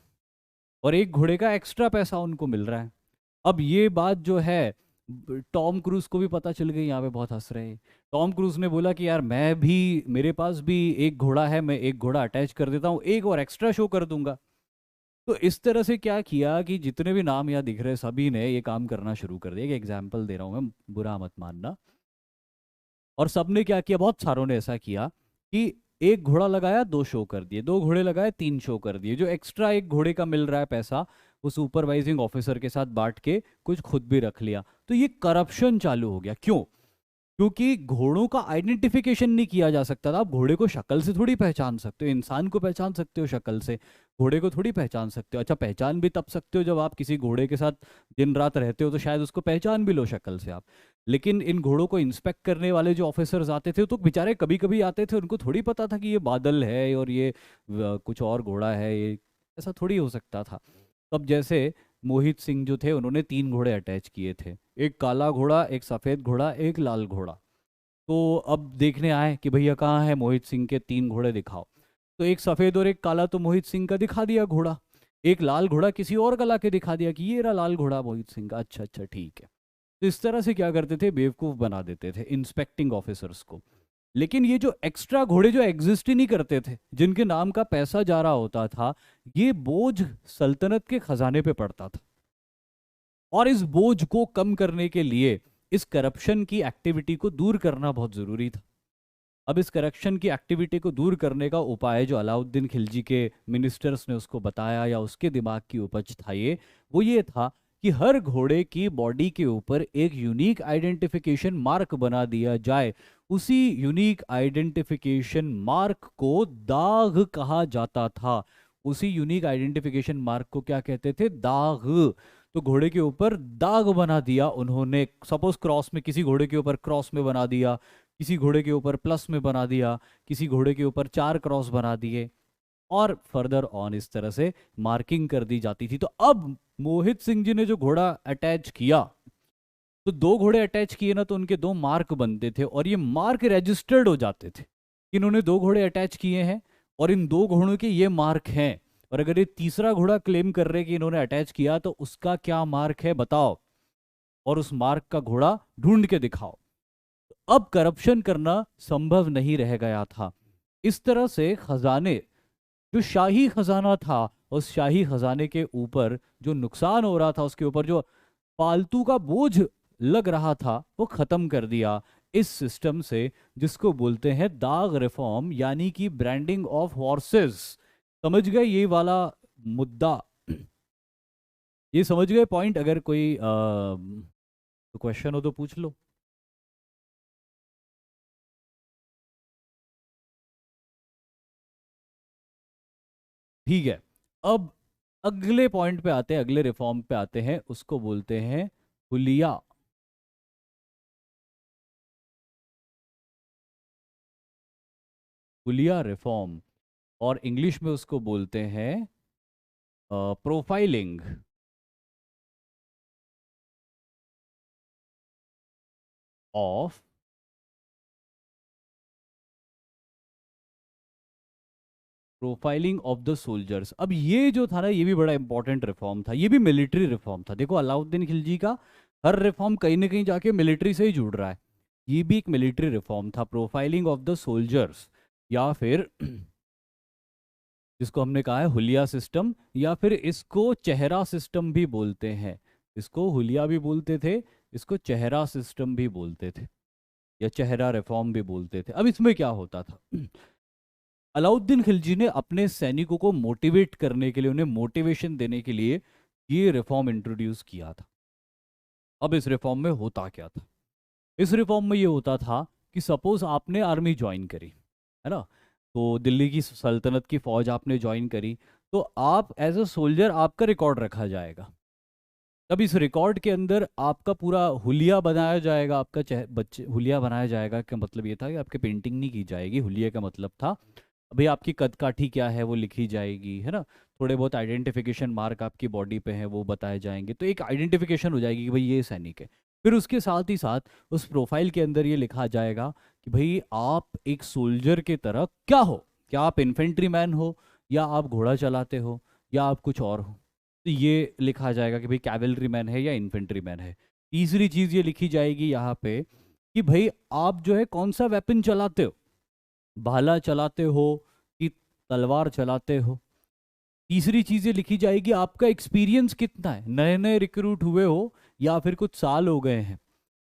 S1: और एक घोड़े का एक्स्ट्रा पैसा उनको मिल रहा है। अब ये बात जो है टॉम क्रूज को भी पता चल गई, यहाँ पे बहुत हंस रहे हैं। टॉम क्रूज ने बोला कि यार मैं भी, मेरे पास भी एक घोड़ा है, मैं एक घोड़ा अटैच कर देता हूँ, एक और एक्स्ट्रा शो कर दूंगा। तो इस तरह से क्या किया कि जितने भी नाम यहाँ दिख रहे हैं सभी ने ये काम करना शुरू कर दिया। एक एग्जाम्पल दे रहा हूँ मैं, बुरा मत मानना। और सबने क्या किया, बहुत सारों ने ऐसा किया कि एक घोड़ा लगाया 2 शो कर दिए, 2 घोड़े लगाए 3 शो कर दिए, जो एक्स्ट्रा एक घोड़े का मिल रहा है पैसा वो सुपरवाइजिंग ऑफिसर के साथ बांट के कुछ खुद भी रख लिया। तो ये करप्शन चालू हो गया। क्यों? क्योंकि घोड़ों का आइडेंटिफिकेशन नहीं किया जा सकता था। आप घोड़े को शक्ल से थोड़ी पहचान सकते हो, इंसान को पहचान सकते हो शक्ल से, घोड़े को थोड़ी पहचान सकते हो। अच्छा, पहचान भी तब सकते हो जब आप किसी घोड़े के साथ दिन रात रहते हो, तो शायद उसको पहचान भी लो शक्ल से आप। लेकिन इन घोड़ों को इंस्पेक्ट करने वाले जो ऑफिसर्स आते थे, तो बेचारे कभी कभी आते थे, उनको थोड़ी पता था कि ये बादल है और ये कुछ और घोड़ा है, ये ऐसा थोड़ी हो सकता था। तब जैसे मोहित सिंह जो थे, उन्होंने 3 घोड़े अटैच किए थे, एक काला घोड़ा, एक सफ़ेद घोड़ा, एक लाल घोड़ा। तो अब देखने आए कि भैया कहाँ है मोहित सिंह के 3 घोड़े दिखाओ। तो एक सफ़ेद और एक काला तो मोहित सिंह का दिखा दिया घोड़ा, एक लाल घोड़ा किसी और का ला के दिखा दिया कि ये रहा लाल घोड़ा मोहित सिंह का। अच्छा अच्छा ठीक है। तो इस तरह से क्या करते थे, बेवकूफ़ बना देते थे इंस्पेक्टिंग ऑफिसर्स को। लेकिन ये जो एक्स्ट्रा घोड़े जो एग्जिस्ट ही नहीं करते थे, जिनके नाम का पैसा जा रहा होता था, ये बोझ सल्तनत के खजाने पे पड़ता था। और इस बोझ को कम करने के लिए इस करप्शन की एक्टिविटी को दूर करना बहुत जरूरी था। अब इस करप्शन की एक्टिविटी को दूर करने का उपाय जो अलाउद्दीन खिलजी के मिनिस्टर्स ने उसको बताया, या उसके दिमाग की उपज था ये, वो ये था कि हर घोड़े की बॉडी के ऊपर एक यूनिक आइडेंटिफिकेशन मार्क बना दिया जाए। उसी यूनिक आइडेंटिफिकेशन मार्क को दाग कहा जाता था। उसी यूनिक आइडेंटिफिकेशन मार्क को क्या कहते थे? दाग। तो घोड़े के ऊपर दाग बना दिया उन्होंने। सपोज क्रॉस में, किसी घोड़े के ऊपर क्रॉस में बना दिया, किसी घोड़े के ऊपर प्लस में बना दिया, किसी घोड़े के ऊपर 4 क्रॉस बना दिए, और फर्दर ऑन इस तरह से मार्किंग कर दी जाती थी। तो अब मोहित सिंह जी ने जो घोड़ा अटैच किया, तो 2 घोड़े अटैच किए ना, तो उनके 2 मार्क बनते थे और ये मार्क रजिस्टर्ड हो जाते थे। इन्होंने 2 घोड़े अटैच किए हैं और इन 2 घोड़ों के ये मार्क हैं, और अगर ये तीसरा घोड़ा क्लेम कर रहे कि इन्होंने अटैच किया तो उसका क्या मार्क है बताओ, और उस मार्क का घोड़ा ढूंढ के दिखाओ। अब करप्शन करना संभव नहीं रह गया था। इस तरह से खजाने, जो शाही खजाना था, उस शाही खजाने के ऊपर जो नुकसान हो रहा था, उसके ऊपर जो फालतू का बोझ लग रहा था, वो खत्म कर दिया इस सिस्टम से, जिसको बोलते हैं दाग रिफॉर्म, यानी कि ब्रांडिंग ऑफ हॉर्सेस। समझ गए ये वाला मुद्दा? ये समझ गए पॉइंट? अगर कोई क्वेश्चन हो तो पूछ लो। ठीक है, अब अगले पॉइंट पे आते हैं, अगले रिफॉर्म पे आते हैं, उसको बोलते हैं हुलिया। हुलिया रिफॉर्म, और इंग्लिश में उसको बोलते हैं profiling of profiling of the soldiers. अब ये जो था ना, ये भी बड़ा इंपॉर्टेंट रिफॉर्म था, ये भी मिलिट्री रिफॉर्म था। देखो अलाउद्दीन खिलजी का हर रिफॉर्म कहीं ना कहीं जाके मिलिट्री से ही जुड़ रहा है। ये भी एक मिलिट्री रिफॉर्म था, प्रोफाइलिंग ऑफ द सोल्जर्स, या फिर जिसको हमने कहा है हुलिया सिस्टम, या फिर इसको चेहरा सिस्टम भी बोलते हैं। इसको हुलिया भी बोलते थे, इसको चेहरा सिस्टम भी बोलते थे, या चेहरा रिफॉर्म भी बोलते थे। अब इसमें क्या होता था, अलाउद्दीन खिलजी ने अपने सैनिकों को मोटिवेट करने के लिए, उन्हें मोटिवेशन देने के लिए ये रिफॉर्म इंट्रोड्यूस किया था। अब इस रिफॉर्म में होता क्या था? इस रिफॉर्म में ये होता था कि सपोज आपने आर्मी ज्वाइन करी, है ना, तो दिल्ली की सल्तनत की फौज आपने ज्वाइन करी, तो आप एज अ सोल्जर आपका रिकॉर्ड रखा जाएगा। तब इस रिकॉर्ड के अंदर आपका पूरा हुलिया बनाया जाएगा, आपका बच्चे हुलिया बनाया जाएगा का मतलब ये था कि आपकी पेंटिंग नहीं की जाएगी। हुलिया का मतलब था भाई आपकी कद काठी क्या है वो लिखी जाएगी, है ना, थोड़े बहुत आइडेंटिफिकेशन मार्क आपकी बॉडी पे हैं वो बताए जाएंगे, तो एक आइडेंटिफिकेशन हो जाएगी कि भाई ये सैनिक है। फिर उसके साथ ही साथ उस प्रोफाइल के अंदर ये लिखा जाएगा कि भाई आप एक सोल्जर के तरह क्या हो, क्या आप इन्फेंट्री मैन हो, या आप घोड़ा चलाते हो, या आप कुछ और हो। तो ये लिखा जाएगा कि भाई कैवेलरी मैन है या इन्फेंट्री मैन है। तीसरी चीज़ ये लिखी जाएगी यहाँ पे कि भाई आप जो है कौन सा वेपन चलाते हो, भाला चलाते हो कि तलवार चलाते हो। तीसरी चीज़ ये लिखी जाएगी आपका एक्सपीरियंस कितना है, नए नए रिक्रूट हुए हो या फिर कुछ साल हो गए हैं।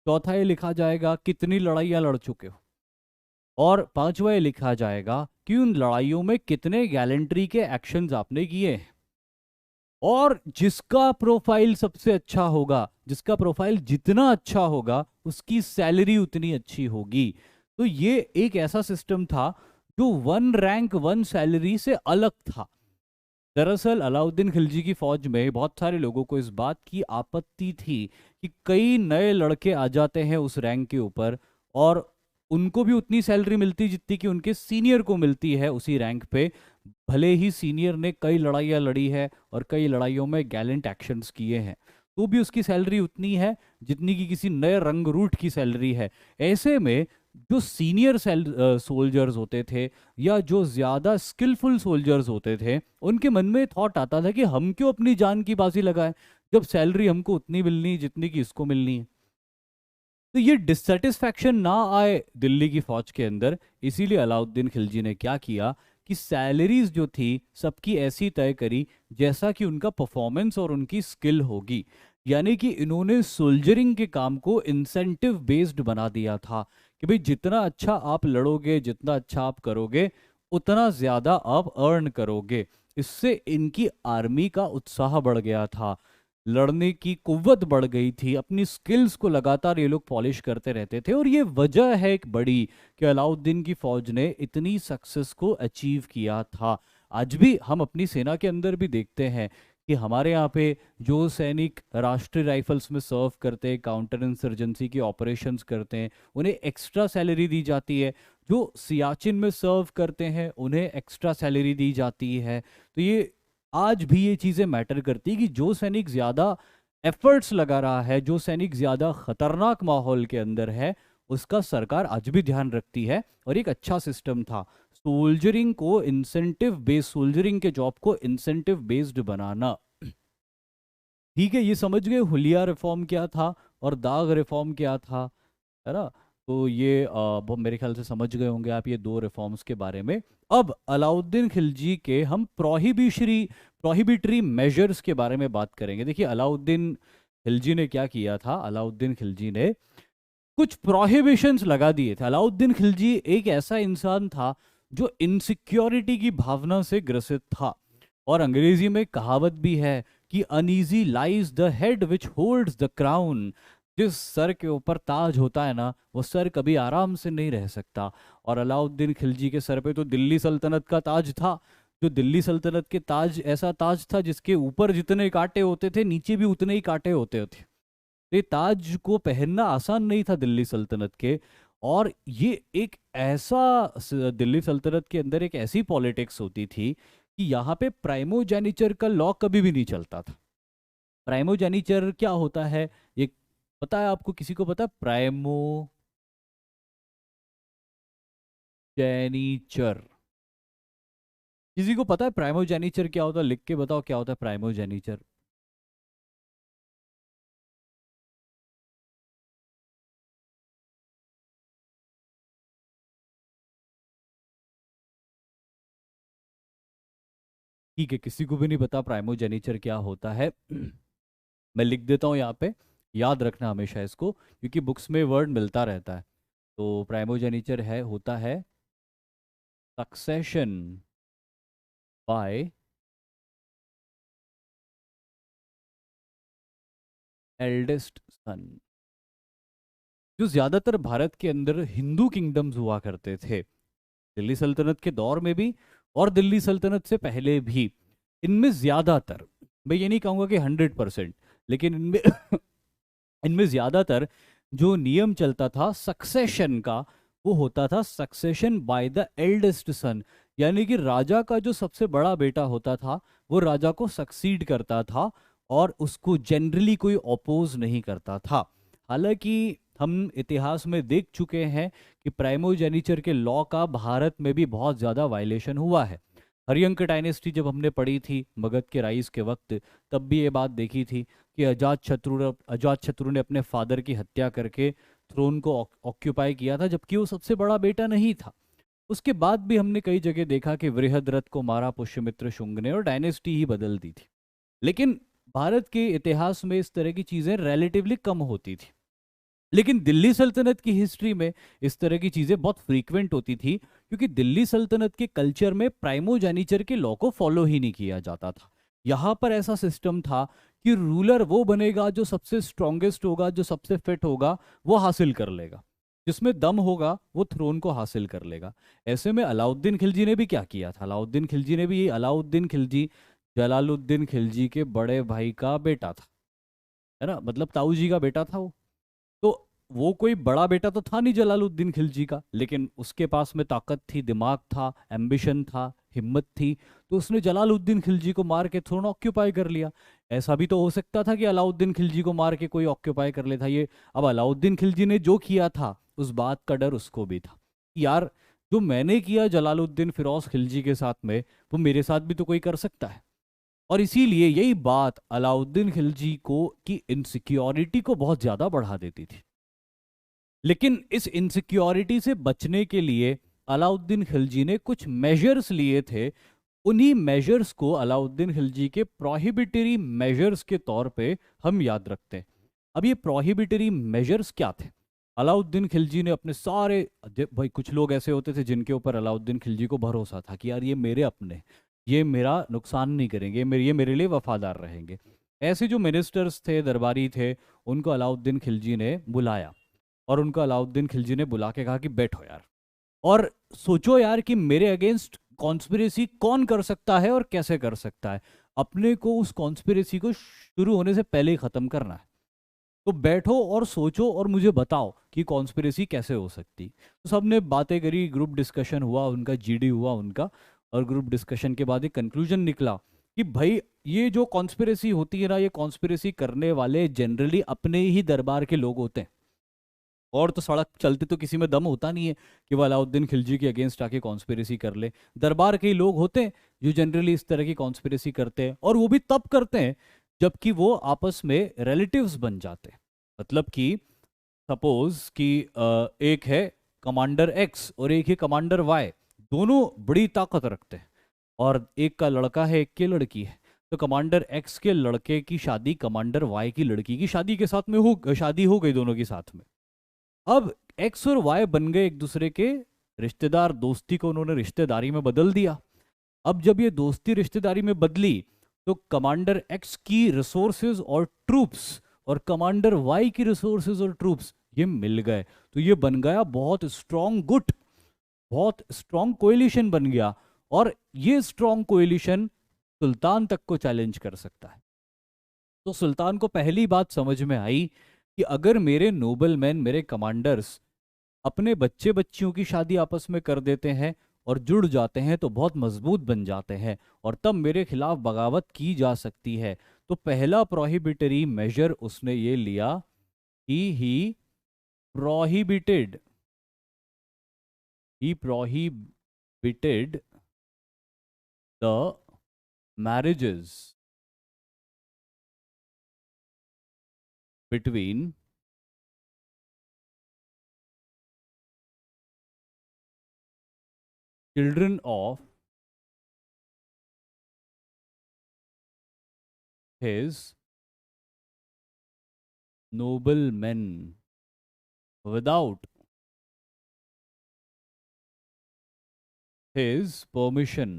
S1: चौथा ये लिखा जाएगा कितनी लड़ाइयाँ लड़ चुके हो। और पांचवा ये लिखा जाएगा कि उन लड़ाइयों में कितने गैलेंट्री के एक्शंस आपने किए हैं। और जिसका प्रोफाइल सबसे अच्छा होगा, जिसका प्रोफाइल जितना अच्छा होगा, उसकी सैलरी उतनी अच्छी होगी। तो ये एक ऐसा सिस्टम था जो 1 रैंक 1 सैलरी से अलग था। दरअसल अलाउद्दीन खिलजी की फौज में बहुत सारे लोगों को इस बात की आपत्ति थी कि कई नए लड़के आ जाते हैं उस रैंक के ऊपर, और उनको भी उतनी सैलरी मिलती जितनी कि उनके सीनियर को मिलती है उसी रैंक पे, भले ही सीनियर ने कई लड़ाइयाँ लड़ी है और कई लड़ाइयों में गैलेंट एक्शंस किए हैं, तो भी उसकी सैलरी उतनी है जितनी कि किसी नए रंगरूट की सैलरी है। ऐसे में जो सीनियर सोल्जर्स होते थे, या जो ज़्यादा स्किलफुल सोल्जर्स होते थे, उनके मन में थॉट आता था कि हम क्यों अपनी जान की बाजी लगाएं जब सैलरी हमको उतनी मिलनी जितनी कि इसको मिलनी है। तो ये डिससेटिस्फैक्शन ना आए दिल्ली की फौज के अंदर, इसीलिए अलाउद्दीन खिलजी ने क्या किया कि सैलरीज जो थी सबकी ऐसी तय करी जैसा कि उनका परफॉर्मेंस और उनकी स्किल होगी। यानी कि इन्होंने सोल्जरिंग के काम को इंसेंटिव बेस्ड बना दिया था कि भाई जितना अच्छा आप लड़ोगे, जितना अच्छा आप करोगे, उतना ज्यादा आप अर्न करोगे। इससे इनकी आर्मी का उत्साह बढ़ गया था, लड़ने की कुव्वत बढ़ गई थी, अपनी स्किल्स को लगातार ये लोग पॉलिश करते रहते थे। और ये वजह है एक बड़ी कि अलाउद्दीन की फौज ने इतनी सक्सेस को अचीव किया था। आज भी हम अपनी सेना के अंदर भी देखते हैं कि हमारे यहाँ पे जो सैनिक राष्ट्रीय राइफल्स में सर्व करते हैं, काउंटर इंसर्जेंसी के ऑपरेशंस करते हैं, उन्हें एक्स्ट्रा सैलरी दी जाती है। जो सियाचिन में सर्व करते हैं उन्हें एक्स्ट्रा सैलरी दी जाती है। तो ये आज भी ये चीज़ें मैटर करती है कि जो सैनिक ज़्यादा एफर्ट्स लगा रहा है, जो सैनिक ज़्यादा खतरनाक माहौल के अंदर है, उसका सरकार आज भी ध्यान रखती है। और एक अच्छा सिस्टम था सोल्जरिंग को इंसेंटिव बेस्ड, सोल्जरिंग के जॉब को इंसेंटिव बेस्ड बनाना। ठीक है, ये समझ गए हुलिया रिफॉर्म क्या था और दाग रिफॉर्म क्या था, है ना। तो ये वो मेरे ख्याल से समझ गए होंगे आप ये दो रिफॉर्म्स के बारे में। अब अलाउद्दीन खिलजी के हम प्रोहिबिटरी मेजर्स के बारे में बात करेंगे। देखिए अलाउद्दीन खिलजी ने क्या किया था, अलाउद्दीन खिलजी ने कुछ प्रोहिबिशंस लगा दिए थे। अलाउद्दीन खिलजी एक ऐसा इंसान था जो इनसिक्योरिटी की भावना से ग्रसित था। और अंग्रेजी में कहावत भी है कि uneasy lies the head which holds the crown. जिस सर के ऊपर ताज होता है ना, वो सर कभी आराम से नहीं रह सकता। और अलाउद्दीन खिलजी के सर पे तो दिल्ली सल्तनत का ताज था। जो दिल्ली सल्तनत के ताज ऐसा ताज था जिसके ऊपर जितने कांटे होते थे नीचे भी उतने ही कांटे होते थे। ये ताज को पहनना आसान नहीं था दिल्ली सल्तनत के। और ये एक ऐसा दिल्ली सल्तनत के अंदर एक ऐसी पॉलिटिक्स होती थी कि यहाँ पे प्राइमोजेनिचर का लॉ कभी भी नहीं चलता था। प्राइमोजेनिचर क्या होता है ये पता है आपको, किसी को पता है प्राइमोजेनिचर? किसी को पता है प्राइमोजेनिचर क्या होता है? लिख के बताओ क्या होता है प्राइमोजेनिचर। ठीक है, किसी को भी नहीं पता प्राइमोजेनिचर क्या होता है। मैं लिख देता हूँ यहाँ पे, याद रखना हमेशा इसको, क्योंकि बुक्स में वर्ड मिलता रहता है। तो प्राइमोजेनिचर है होता है सक्सेशन बाय एल्डेस्ट सन। जो ज्यादातर भारत के अंदर हिंदू किंगडम्स हुआ करते थे, दिल्ली सल्तनत के दौर में भी और दिल्ली सल्तनत से पहले भी, इनमें ज्यादातर, मैं ये नहीं कहूँगा कि 100%, लेकिन इनमें इनमें ज्यादातर जो नियम चलता था सक्सेशन का, वो होता था succession by the eldest son. यानी कि राजा का जो सबसे बड़ा बेटा होता था वो राजा को सक्सीड करता था और उसको जनरली कोई अपोज नहीं करता था। हालांकि हम इतिहास में देख चुके हैं कि प्राइमोजेनिचर के लॉ का भारत में भी बहुत ज़्यादा वायलेशन हुआ है। हरियंक डायनेस्टी जब हमने पढ़ी थी मगध के राइज के वक्त, तब भी ये बात देखी थी कि अजात शत्रु ने अपने फादर की हत्या करके थ्रोन को ऑक्यूपाई किया था, जबकि वो सबसे बड़ा बेटा नहीं था। उसके बाद भी हमने कई जगह देखा कि वृहद्रथ को मारा पुष्यमित्र शुंग ने और डायनेस्टी ही बदल दी थी। लेकिन भारत के इतिहास में इस तरह की चीज़ें रिलेटिवली कम होती थी। लेकिन दिल्ली सल्तनत की हिस्ट्री में इस तरह की चीज़ें बहुत फ्रीक्वेंट होती थी, क्योंकि दिल्ली सल्तनत के कल्चर में प्राइमोजेनिचर के लॉ को फॉलो ही नहीं किया जाता था। यहाँ पर ऐसा सिस्टम था कि रूलर वो बनेगा जो सबसे स्ट्रांगेस्ट होगा, जो सबसे फिट होगा, वो हासिल कर लेगा। जिसमें दम होगा वो थ्रोन को हासिल कर लेगा। ऐसे में अलाउद्दीन खिलजी ने भी क्या किया था, अलाउद्दीन खिलजी ने भी, अलाउद्दीन खिलजी जलालुद्दीन खिलजी के बड़े भाई का बेटा था, है ना, मतलब ताऊ जी का बेटा था वो। तो वो कोई बड़ा बेटा तो था नहीं जलालुद्दीन खिलजी का, लेकिन उसके पास में ताकत थी, दिमाग था, एम्बिशन था, हिम्मत थी। तो उसने जलालुद्दीन खिलजी को मार के थ्रोन ऑक्यूपाई कर लिया। ऐसा भी तो हो सकता था कि अलाउद्दीन खिलजी को मार के कोई ऑक्यूपाई कर लेता ये। अब अलाउद्दीन खिलजी ने जो किया था उस बात का डर उसको भी था कि यार जो मैंने किया जलालुद्दीन फिरोज खिलजी के साथ में, वो मेरे साथ भी तो कोई कर सकता है। और इसीलिए यही बात अलाउद्दीन खिलजी को की इनसिक्योरिटी को बहुत ज्यादा बढ़ा देती थी। लेकिन इस इनसिक्योरिटी से बचने के लिए अलाउद्दीन खिलजी ने कुछ मेजर्स लिए थे। उन्हीं मेजर्स को अलाउद्दीन खिलजी के प्रोहिबिटरी मेजर्स के तौर पे हम याद रखते हैं। अब ये प्रोहिबिटरी मेजर्स क्या थे? अलाउद्दीन खिलजी ने अपने सारे, भाई कुछ लोग ऐसे होते थे जिनके ऊपर अलाउद्दीन खिलजी को भरोसा था कि यार ये मेरे अपने, ये मेरा नुकसान नहीं करेंगे, ये मेरे लिए वफादार रहेंगे। ऐसे जो मिनिस्टर्स थे, दरबारी थे, उनको अलाउद्दीन खिलजी ने बुलाया और उनको अलाउद्दीन खिलजी ने बुला के कहा कि बैठो यार और सोचो यार कि मेरे अगेंस्ट कॉन्स्पिरेसी कौन कर सकता है और कैसे कर सकता है। अपने को उस कॉन्स्पिरेसी को शुरू होने से पहले ही खत्म करना है। तो बैठो और सोचो और मुझे बताओ कि कॉन्स्पिरेसी कैसे हो सकती। तो सबने बातें करी, ग्रुप डिस्कशन हुआ उनका, जीडी हुआ उनका, और ग्रुप डिस्कशन के बाद एक कंक्लूजन निकला कि भाई ये जो कॉन्स्पिरेसी होती है ना, ये कॉन्स्पिरेसी करने वाले जनरली अपने ही दरबार के लोग होते हैं। और तो सड़क चलते तो किसी में दम होता नहीं है कि वो अलाउद्दीन खिलजी के अगेंस्ट आके कॉन्स्पिरेसी कर ले। दरबार के ही लोग होते हैं जो जनरली इस तरह की कॉन्स्पिरेसी करते हैं, और वो भी तब करते हैं जबकि वो आपस में रिलेटिव्स बन जाते हैं। मतलब कि सपोज कि एक है कमांडर एक्स और एक है कमांडर वाई, दोनों बड़ी ताकत रखते हैं, और एक का लड़का है एक की लड़की है। तो कमांडर एक्स के लड़के की शादी कमांडर वाई की लड़की की शादी के साथ में शादी हो गई दोनों की साथ में। अब एक्स और वाई बन गए एक दूसरे के रिश्तेदार, दोस्ती को उन्होंने रिश्तेदारी में बदल दिया। अब जब ये दोस्ती रिश्तेदारी में बदली तो कमांडर एक्स की रिसोर्सेज और ट्रूप्स और कमांडर वाई की रिसोर्सेज और ट्रूप्स ये मिल गए, तो ये बन गया बहुत स्ट्रॉन्ग गुट, बहुत स्ट्रॉन्ग कोएलिशन बन गया। और ये स्ट्रॉन्ग कोएलिशन सुल्तान तक को चैलेंज कर सकता है। तो सुल्तान को पहली बात समझ में आई कि अगर मेरे नोबलमैन, मेरे कमांडर्स अपने बच्चे बच्चियों की शादी आपस में कर देते हैं और जुड़ जाते हैं तो बहुत मजबूत बन जाते हैं, और तब मेरे खिलाफ बगावत की जा सकती है। तो पहला प्रोहिबिटरी मेजर उसने ये लिया कि prohibited he prohibited the marriages between children of his noblemen without his permission।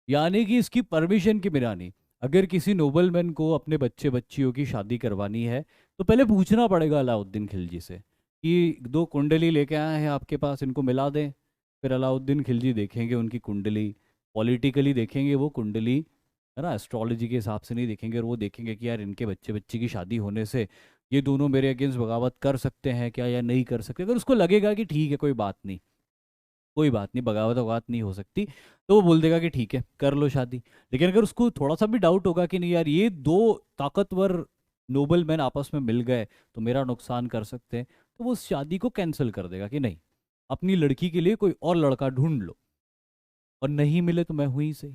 S1: यानी कि इसकी परमिशन के बिना नहीं। अगर किसी नोबलमैन को अपने बच्चे बच्चियों की शादी करवानी है तो पहले पूछना पड़ेगा अलाउद्दीन खिलजी से कि दो कुंडली लेके आए हैं आपके पास, इनको मिला दें। फिर अलाउद्दीन खिलजी देखेंगे उनकी कुंडली, पॉलिटिकली देखेंगे वो कुंडली, है ना, एस्ट्रोलॉजी के हिसाब से नहीं देखेंगे, और वो देखेंगे कि यार इनके बच्चे बच्ची की शादी होने से ये दोनों मेरे अगेंस्ट बगावत कर सकते हैं क्या या नहीं कर सकते। अगर उसको लगेगा कि ठीक है कोई बात नहीं, कोई बात नहीं, बगावत वगावत नहीं हो सकती, तो वो बोल देगा कि ठीक है कर लो शादी। लेकिन अगर उसको थोड़ा सा भी डाउट होगा कि नहीं यार ये दो ताकतवर नोबल मैन आपस में मिल गए तो मेरा नुकसान कर सकते हैं, तो वो उस शादी को कैंसिल कर देगा कि नहीं, अपनी लड़की के लिए कोई और लड़का ढूंढ लो, और नहीं मिले तो मैं हुई सही।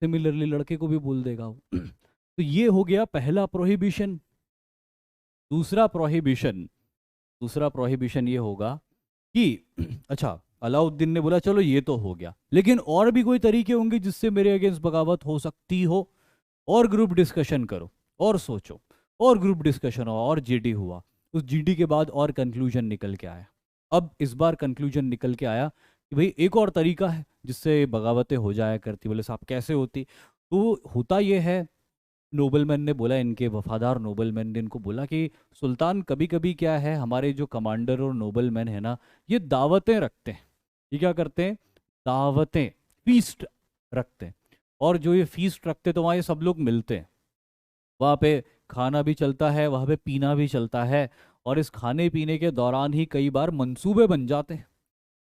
S1: सिमिलरली लड़के को भी बोल देगा वो। तो ये हो गया पहला प्रोहिबिशन। दूसरा प्रोहिबिशन, दूसरा प्रोहिबिशन ये होगा कि अच्छा, अलाउद्दीन ने बोला चलो ये तो हो गया, लेकिन और भी कोई तरीके होंगे जिससे मेरे अगेंस्ट बगावत हो सकती हो। और ग्रुप डिस्कशन करो और सोचो, और ग्रुप डिस्कशन हुआ और जीडी हुआ। उस जीडी के बाद और कंक्लूजन निकल के आया। अब इस बार कंक्लूजन निकल के आया कि भाई एक और तरीका है जिससे बगावतें हो जाया करती। बोले साहब कैसे होती? तो होता ये है, नोबलमैन ने बोला, इनके वफादार नोबलमैन ने इनको बोला कि सुल्तान कभी कभी क्या है, हमारे जो कमांडर और नोबलमैन है ना, ये दावतें रखते हैं। ये क्या करते हैं? दावतें, फीस्ट रखते हैं। और जो ये फीस्ट रखते हैं तो वहाँ ये सब लोग मिलते हैं, वहाँ पे खाना भी चलता है, वहाँ पे पीना भी चलता है। और इस खाने पीने के दौरान ही कई बार मंसूबे बन जाते हैं,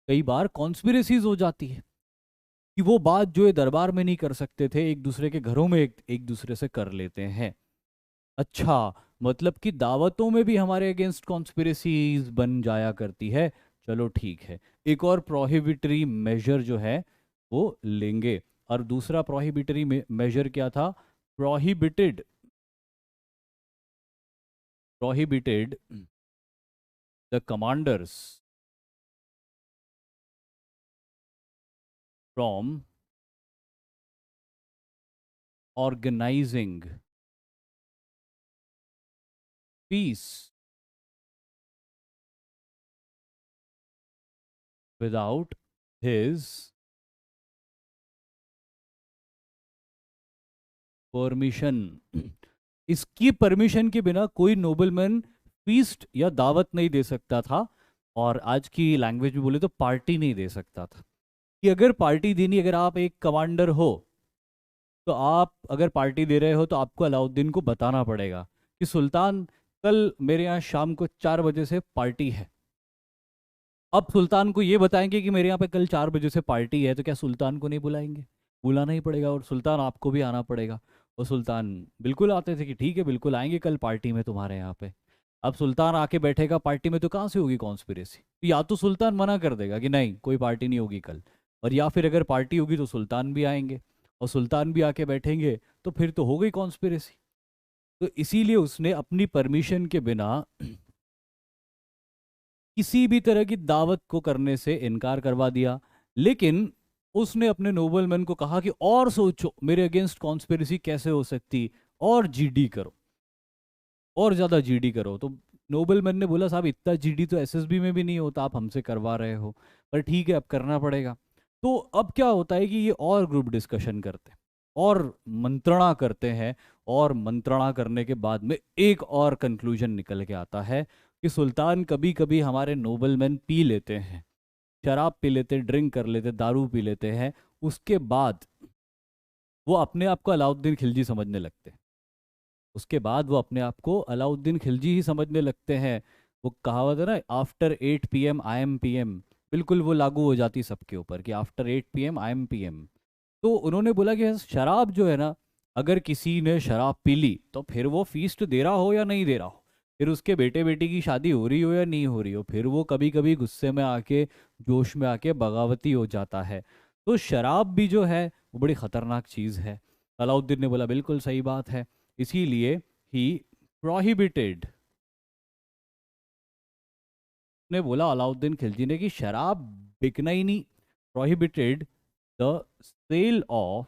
S1: कई बार कॉन्स्पिरेसीज हो जाती है कि वो बात जो ये दरबार में नहीं कर सकते थे एक दूसरे के घरों में एक दूसरे से कर लेते हैं। अच्छा, मतलब कि दावतों में भी हमारे अगेंस्ट कॉन्स्पिरेसीज बन जाया करती है। चलो ठीक है, एक और प्रोहिबिटरी मेजर जो है वो लेंगे। और दूसरा प्रोहिबिटरी मेजर क्या था? Prohibited, prohibited the commanders from organising peace without his permission. इसकी परमिशन के बिना कोई नोबलमैन फीस्ट या दावत नहीं दे सकता था। और आज की लैंग्वेज में बोले तो पार्टी नहीं दे सकता था। कि अगर पार्टी देनी, अगर आप एक कमांडर हो तो आप अगर पार्टी दे रहे हो तो आपको अलाउद्दीन को बताना पड़ेगा कि सुल्तान, कल मेरे यहाँ शाम को 4 बजे से पार्टी है। अब सुल्तान को ये बताएंगे कि मेरे यहाँ पे कल 4 बजे से पार्टी है, तो क्या सुल्तान को नहीं बुलाएंगे? बुलाना ही पड़ेगा, और सुल्तान आपको भी आना पड़ेगा। और सुल्तान बिल्कुल आते थे कि ठीक है बिल्कुल आएंगे कल पार्टी में तुम्हारे यहाँ पे। अब सुल्तान आके बैठेगा पार्टी में तो कहाँ से होगी कॉन्स्पिरेसी? या तो सुल्तान मना कर देगा कि नहीं कोई पार्टी नहीं होगी कल, और या फिर अगर पार्टी होगी तो सुल्तान भी आएंगे, और सुल्तान भी आके बैठेंगे, तो फिर तो हो गई कॉन्स्पिरेसी। तो इसीलिए उसने अपनी परमिशन के बिना किसी भी तरह की दावत को करने से इनकार करवा दिया। लेकिन उसने अपने नोबलमैन को कहा कि और सोचो मेरे अगेंस्ट कॉन्स्पिरेसी कैसे हो सकती, और जीडी करो, और ज्यादा जीडी करो। तो नोबलमैन ने बोला साहब इतना जीडी तो एसएसबी में भी नहीं होता, आप हमसे करवा रहे हो, पर ठीक है अब करना पड़ेगा। तो अब क्या होता है कि ये और ग्रुप डिस्कशन करते हैं और मंत्रणा करते हैं, और मंत्रणा करने के बाद में एक और कंक्लूजन निकल के आता है कि सुल्तान कभी कभी हमारे नोबलमैन पी लेते हैं, शराब पी लेते, ड्रिंक कर लेते, दारू पी लेते हैं, उसके बाद वो अपने आप को अलाउद्दीन खिलजी समझने लगते हैं। उसके बाद वो अपने आप को अलाउद्दीन खिलजी ही समझने लगते हैं। वो कहावत है ना, after 8 PM I am PM, बिल्कुल वो लागू हो जाती सबके ऊपर कि after 8 PM I am PM। तो उन्होंने बोला कि शराब जो है ना, अगर किसी ने शराब पी ली तो फिर वो फीस्ट दे रहा हो या नहीं दे रहा हो, फिर उसके बेटे बेटी की शादी हो रही हो या नहीं हो रही हो, फिर वो कभी कभी गुस्से में आके, जोश में आके बगावती हो जाता है। तो शराब भी जो है वो बड़ी खतरनाक चीज़ है। अलाउद्दीन ने बोला बिल्कुल सही बात है, इसीलिए ही प्रोहिबिटेड, ने बोला अलाउद्दीन खिलजी ने कि शराब बिकना ही नहीं, prohibited the sale of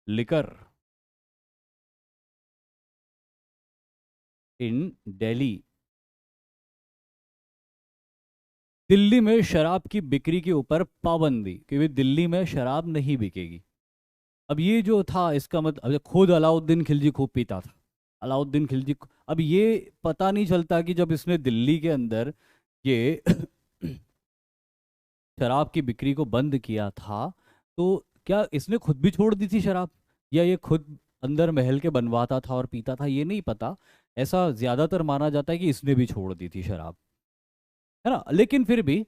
S1: liquor in Delhi. Delhi में शराब की बिक्री के ऊपर पाबंदी, कि भाई दिल्ली में शराब नहीं बिकेगी। अब ये जो था इसका मतलब, अब खुद अलाउद्दीन खिलजी खूब पीता था। अलाउद्दीन खिलजी अब ये पता नहीं चलता कि जब इसने दिल्ली के अंदर ये शराब की बिक्री को बंद किया था, तो क्या इसने खुद भी छोड़ दी थी शराब, या ये खुद अंदर महल के बनवाता था और पीता था, ये नहीं पता। ऐसा ज्यादातर माना जाता है कि इसने भी छोड़ दी थी शराब, है ना। लेकिन फिर भी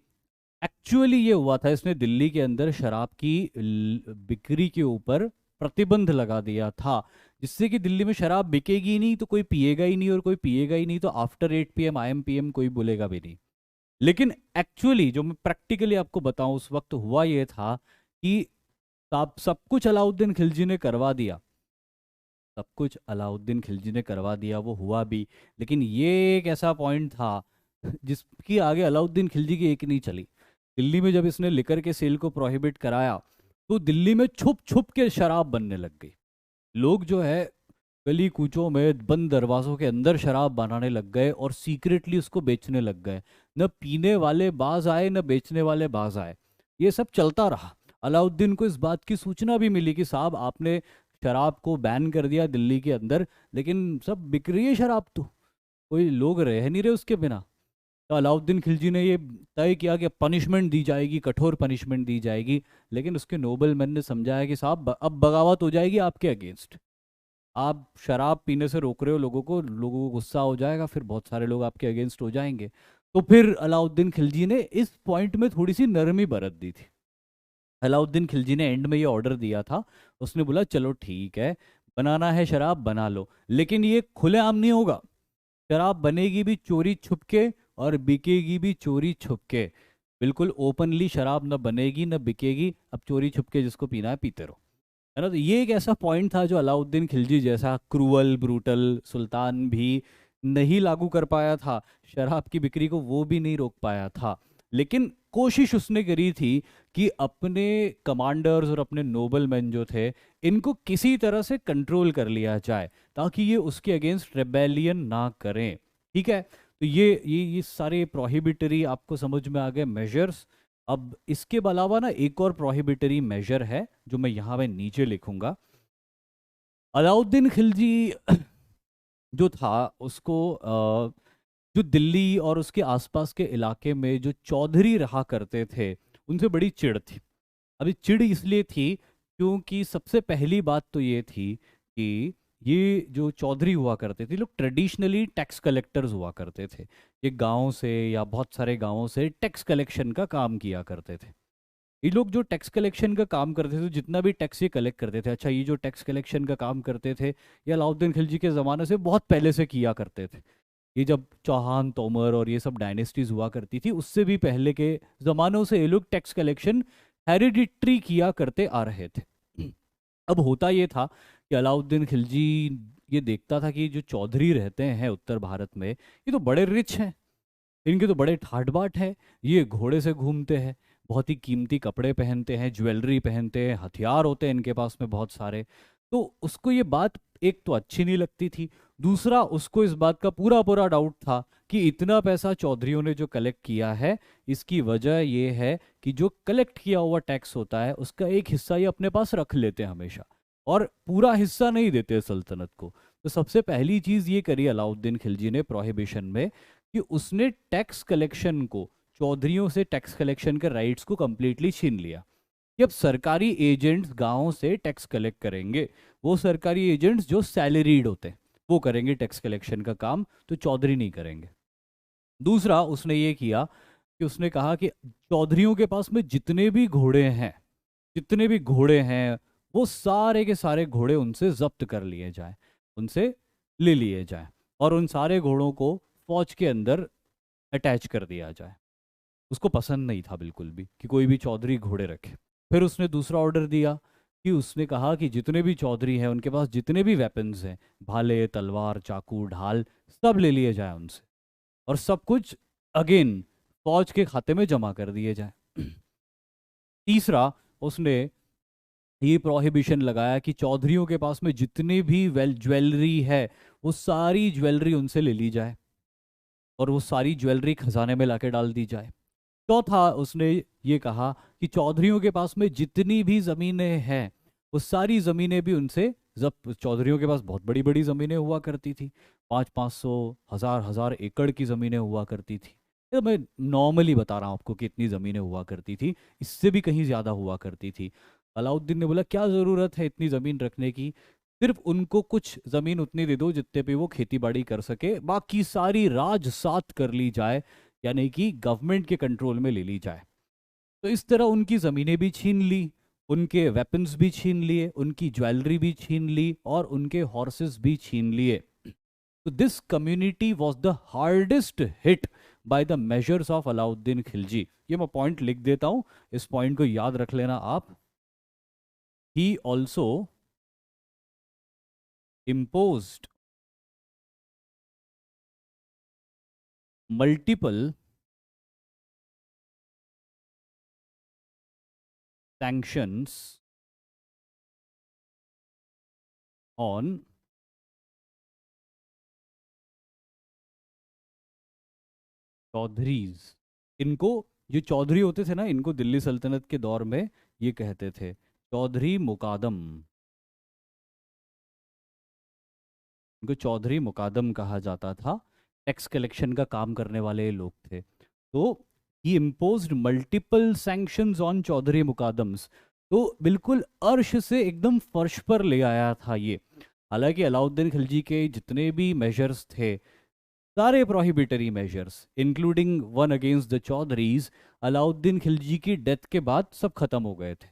S1: एक्चुअली ये हुआ था, इसने दिल्ली के अंदर शराब की बिक्री के ऊपर प्रतिबंध लगा दिया था, जिससे कि दिल्ली में शराब बिकेगी ही नहीं तो कोई पिएगा ही नहीं, और कोई पिएगा ही नहीं तो after 8 PM I am PM कोई बोलेगा भी नहीं। लेकिन एक्चुअली जो मैं प्रैक्टिकली आपको बताऊं, उस वक्त हुआ ये था कि सब कुछ अलाउद्दीन खिलजी ने करवा दिया, सब कुछ अलाउद्दीन खिलजी ने करवा दिया, वो हुआ भी। लेकिन ये एक ऐसा पॉइंट था जिसकी आगे अलाउद्दीन खिलजी की एक नहीं चली। दिल्ली में जब इसने लिकर के सेल को प्रोहिबिट कराया, तो दिल्ली में छुप छुप के शराब बनने लग गई। लोग जो है गली कूचों में बंद दरवाजों के अंदर शराब बनाने लग गए और सीक्रेटली उसको बेचने लग गए। न पीने वाले बाज आए, न बेचने वाले बाज आए, ये सब चलता रहा। अलाउद्दीन को इस बात की सूचना भी मिली कि साहब आपने शराब को बैन कर दिया दिल्ली के अंदर, लेकिन सब बिक रही है शराब, तो कोई लोग रह नहीं रहे उसके बिना। तो अलाउद्दीन खिलजी ने ये तय किया कि पनिशमेंट दी जाएगी, कठोर पनिशमेंट दी जाएगी। लेकिन उसके नोबल मैन ने समझाया कि साहब अब बगावत हो जाएगी आपके अगेंस्ट, आप शराब पीने से रोक रहे हो लोगों को, लोगों को गुस्सा हो जाएगा, फिर बहुत सारे लोग आपके अगेंस्ट हो जाएंगे। तो फिर अलाउद्दीन खिलजी ने इस पॉइंट में थोड़ी सी नरमी बरत दी थी। अलाउद्दीन खिलजी ने एंड में ये ऑर्डर दिया था, उसने बोला चलो ठीक है, बनाना है शराब बना लो, लेकिन ये खुलेआम नहीं होगा। शराब बनेगी भी चोरी छुपके और बिकेगी भी चोरी छुपके। बिल्कुल ओपनली शराब न बनेगी न बिकेगी, अब चोरी छुपके जिसको पीना है पीते रहो, है ना। तो ये एक ऐसा पॉइंट था जो अलाउद्दीन खिलजी जैसा क्रूअल ब्रूटल सुल्तान भी नहीं लागू कर पाया था, शराब की बिक्री को वो भी नहीं रोक पाया था। लेकिन कोशिश उसने करी थी कि अपने कमांडर्स और अपने नोबल मैन जो थे, इनको किसी तरह से कंट्रोल कर लिया जाए ताकि ये उसके अगेंस्ट रेबेलियन ना करें। ठीक है, तो ये सारे प्रोहिबिटरी आपको समझ में आ गए मेजर्स। अब इसके अलावा ना एक और प्रोहिबिटरी मेजर है जो मैं यहाँ पे नीचे लिखूंगा। अलाउद्दीन खिलजी जो था उसको जो दिल्ली और उसके आसपास के इलाके में जो चौधरी रहा करते थे उनसे बड़ी चिढ़ थी। अभी चिढ़ इसलिए थी क्योंकि सबसे पहली बात तो ये थी कि ये जो चौधरी हुआ करते थे लोग ट्रेडिशनली टैक्स कलेक्टर्स हुआ करते थे। ये गांव से या बहुत सारे गांवों से टैक्स कलेक्शन का काम किया करते थे। ये लोग जो टैक्स कलेक्शन का काम करते थे, जितना भी टैक्स ये कलेक्ट करते थे, अच्छा ये जो टैक्स कलेक्शन का काम करते थे ये अलाउद्दीन खिलजी के ज़माने से बहुत पहले से किया करते थे। ये जब चौहान तोमर और ये सब डायनेस्टीज हुआ करती थी उससे भी पहले के ज़मानों से ये लोग टैक्स कलेक्शन हेरिडिटरी किया करते आ रहे थे। अब होता ये था कि अलाउद्दीन खिलजी ये देखता था कि जो चौधरी रहते हैं उत्तर भारत में ये तो बड़े रिच हैं, इनके तो बड़े ठाट बाट हैं, ये घोड़े से घूमते हैं, बहुत ही कीमती कपड़े पहनते हैं, ज्वेलरी पहनते हैं, हथियार होते हैं इनके पास में बहुत सारे। तो उसको ये बात एक तो अच्छी नहीं लगती थी, दूसरा उसको इस बात का पूरा पूरा डाउट था कि इतना पैसा चौधरियों ने जो कलेक्ट किया है इसकी वजह ये है कि जो कलेक्ट किया हुआ टैक्स होता है उसका एक हिस्सा ये अपने पास रख लेते हैं हमेशा, और पूरा हिस्सा नहीं देते सल्तनत को। तो सबसे पहली चीज ये करी अलाउद्दीन खिलजी ने प्रोहिबिशन में कि उसने टैक्स कलेक्शन को, चौधरियों से टैक्स कलेक्शन के राइट्स को कंप्लीटली छीन लिया कि अब सरकारी एजेंट्स गांवों से टैक्स कलेक्ट करेंगे। वो सरकारी एजेंट्स जो सैलरीड होते हैं वो करेंगे टैक्स कलेक्शन का काम, तो चौधरी नहीं करेंगे। दूसरा उसने ये किया कि उसने कहा कि चौधरियों के पास में जितने भी घोड़े हैं, जितने भी घोड़े हैं वो सारे के सारे घोड़े उनसे जब्त कर लिए जाए, उनसे ले लिए जाए, और उन सारे घोड़ों को फौज के अंदर अटैच कर दिया जाए। उसको पसंद नहीं था बिल्कुल भी कि कोई भी चौधरी घोड़े रखे। फिर उसने दूसरा ऑर्डर दिया कि उसने कहा कि जितने भी चौधरी हैं उनके पास जितने भी वेपन्स हैं, भाले तलवार चाकू ढाल, सब ले लिए जाए उनसे, और सब कुछ अगेन फौज के खाते में जमा कर दिए जाए। तीसरा उसने ये प्रोहिबिशन लगाया कि चौधरियों के पास में जितने भी वेल ज्वेलरी है वो सारी ज्वेलरी उनसे ले ली जाए और वो सारी ज्वेलरी खजाने में लाके डाल दी जाए। चौथा उसने ये कहा कि चौधरियों के पास में जितनी भी जमीनें हैं वो सारी जमीनें भी उनसे जब चौधरियों के पास बहुत बड़ी बड़ी जमीनें हुआ करती थी, 500 500 हजार हजार एकड़ की जमीनें हुआ करती थी। ये मैं नॉर्मली बता रहा हूँ आपको कि इतनी जमीनें हुआ करती थी, इससे भी कहीं ज्यादा हुआ करती थी। अलाउद्दीन ने बोला क्या जरूरत है इतनी जमीन रखने की, सिर्फ उनको कुछ जमीन उतनी दे दो जितने पे वो खेती बाड़ी कर सके, बाकी सारी राजसात कर ली जाए, यानी कि गवर्नमेंट के कंट्रोल में ले ली जाए। तो इस तरह उनकी ज़मीनें भी छीन ली, उनके वेपन्स भी छीन लिए, उनकी ज्वेलरी भी छीन ली और उनके हॉर्सेस भी छीन लिए। तो this community was the hardest hit by the measures of Alauddin Khilji. ये मैं पॉइंट लिख देता हूं, इस पॉइंट को याद रख लेना आप। He also imposed multiple sanctions on Chaudharis. इनको, जो चौधरी होते थे ना, इनको दिल्ली सल्तनत के दौर में ये कहते थे चौधरी मुकादम। इनको चौधरी मुकादम कहा जाता था। टैक्स कलेक्शन का काम करने वाले ये लोग थे। तो he imposed multiple sanctions on Chaudhari muqaddams. तो बिल्कुल अर्श से एकदम फर्श पर ले आया था ये। हालांकि अलाउद्दीन खिलजी के जितने भी मेजर्स थे, सारे prohibitory measures including one against the Chaudharis, Alauddin Khilji की डेथ के बाद सब खत्म हो गए थे।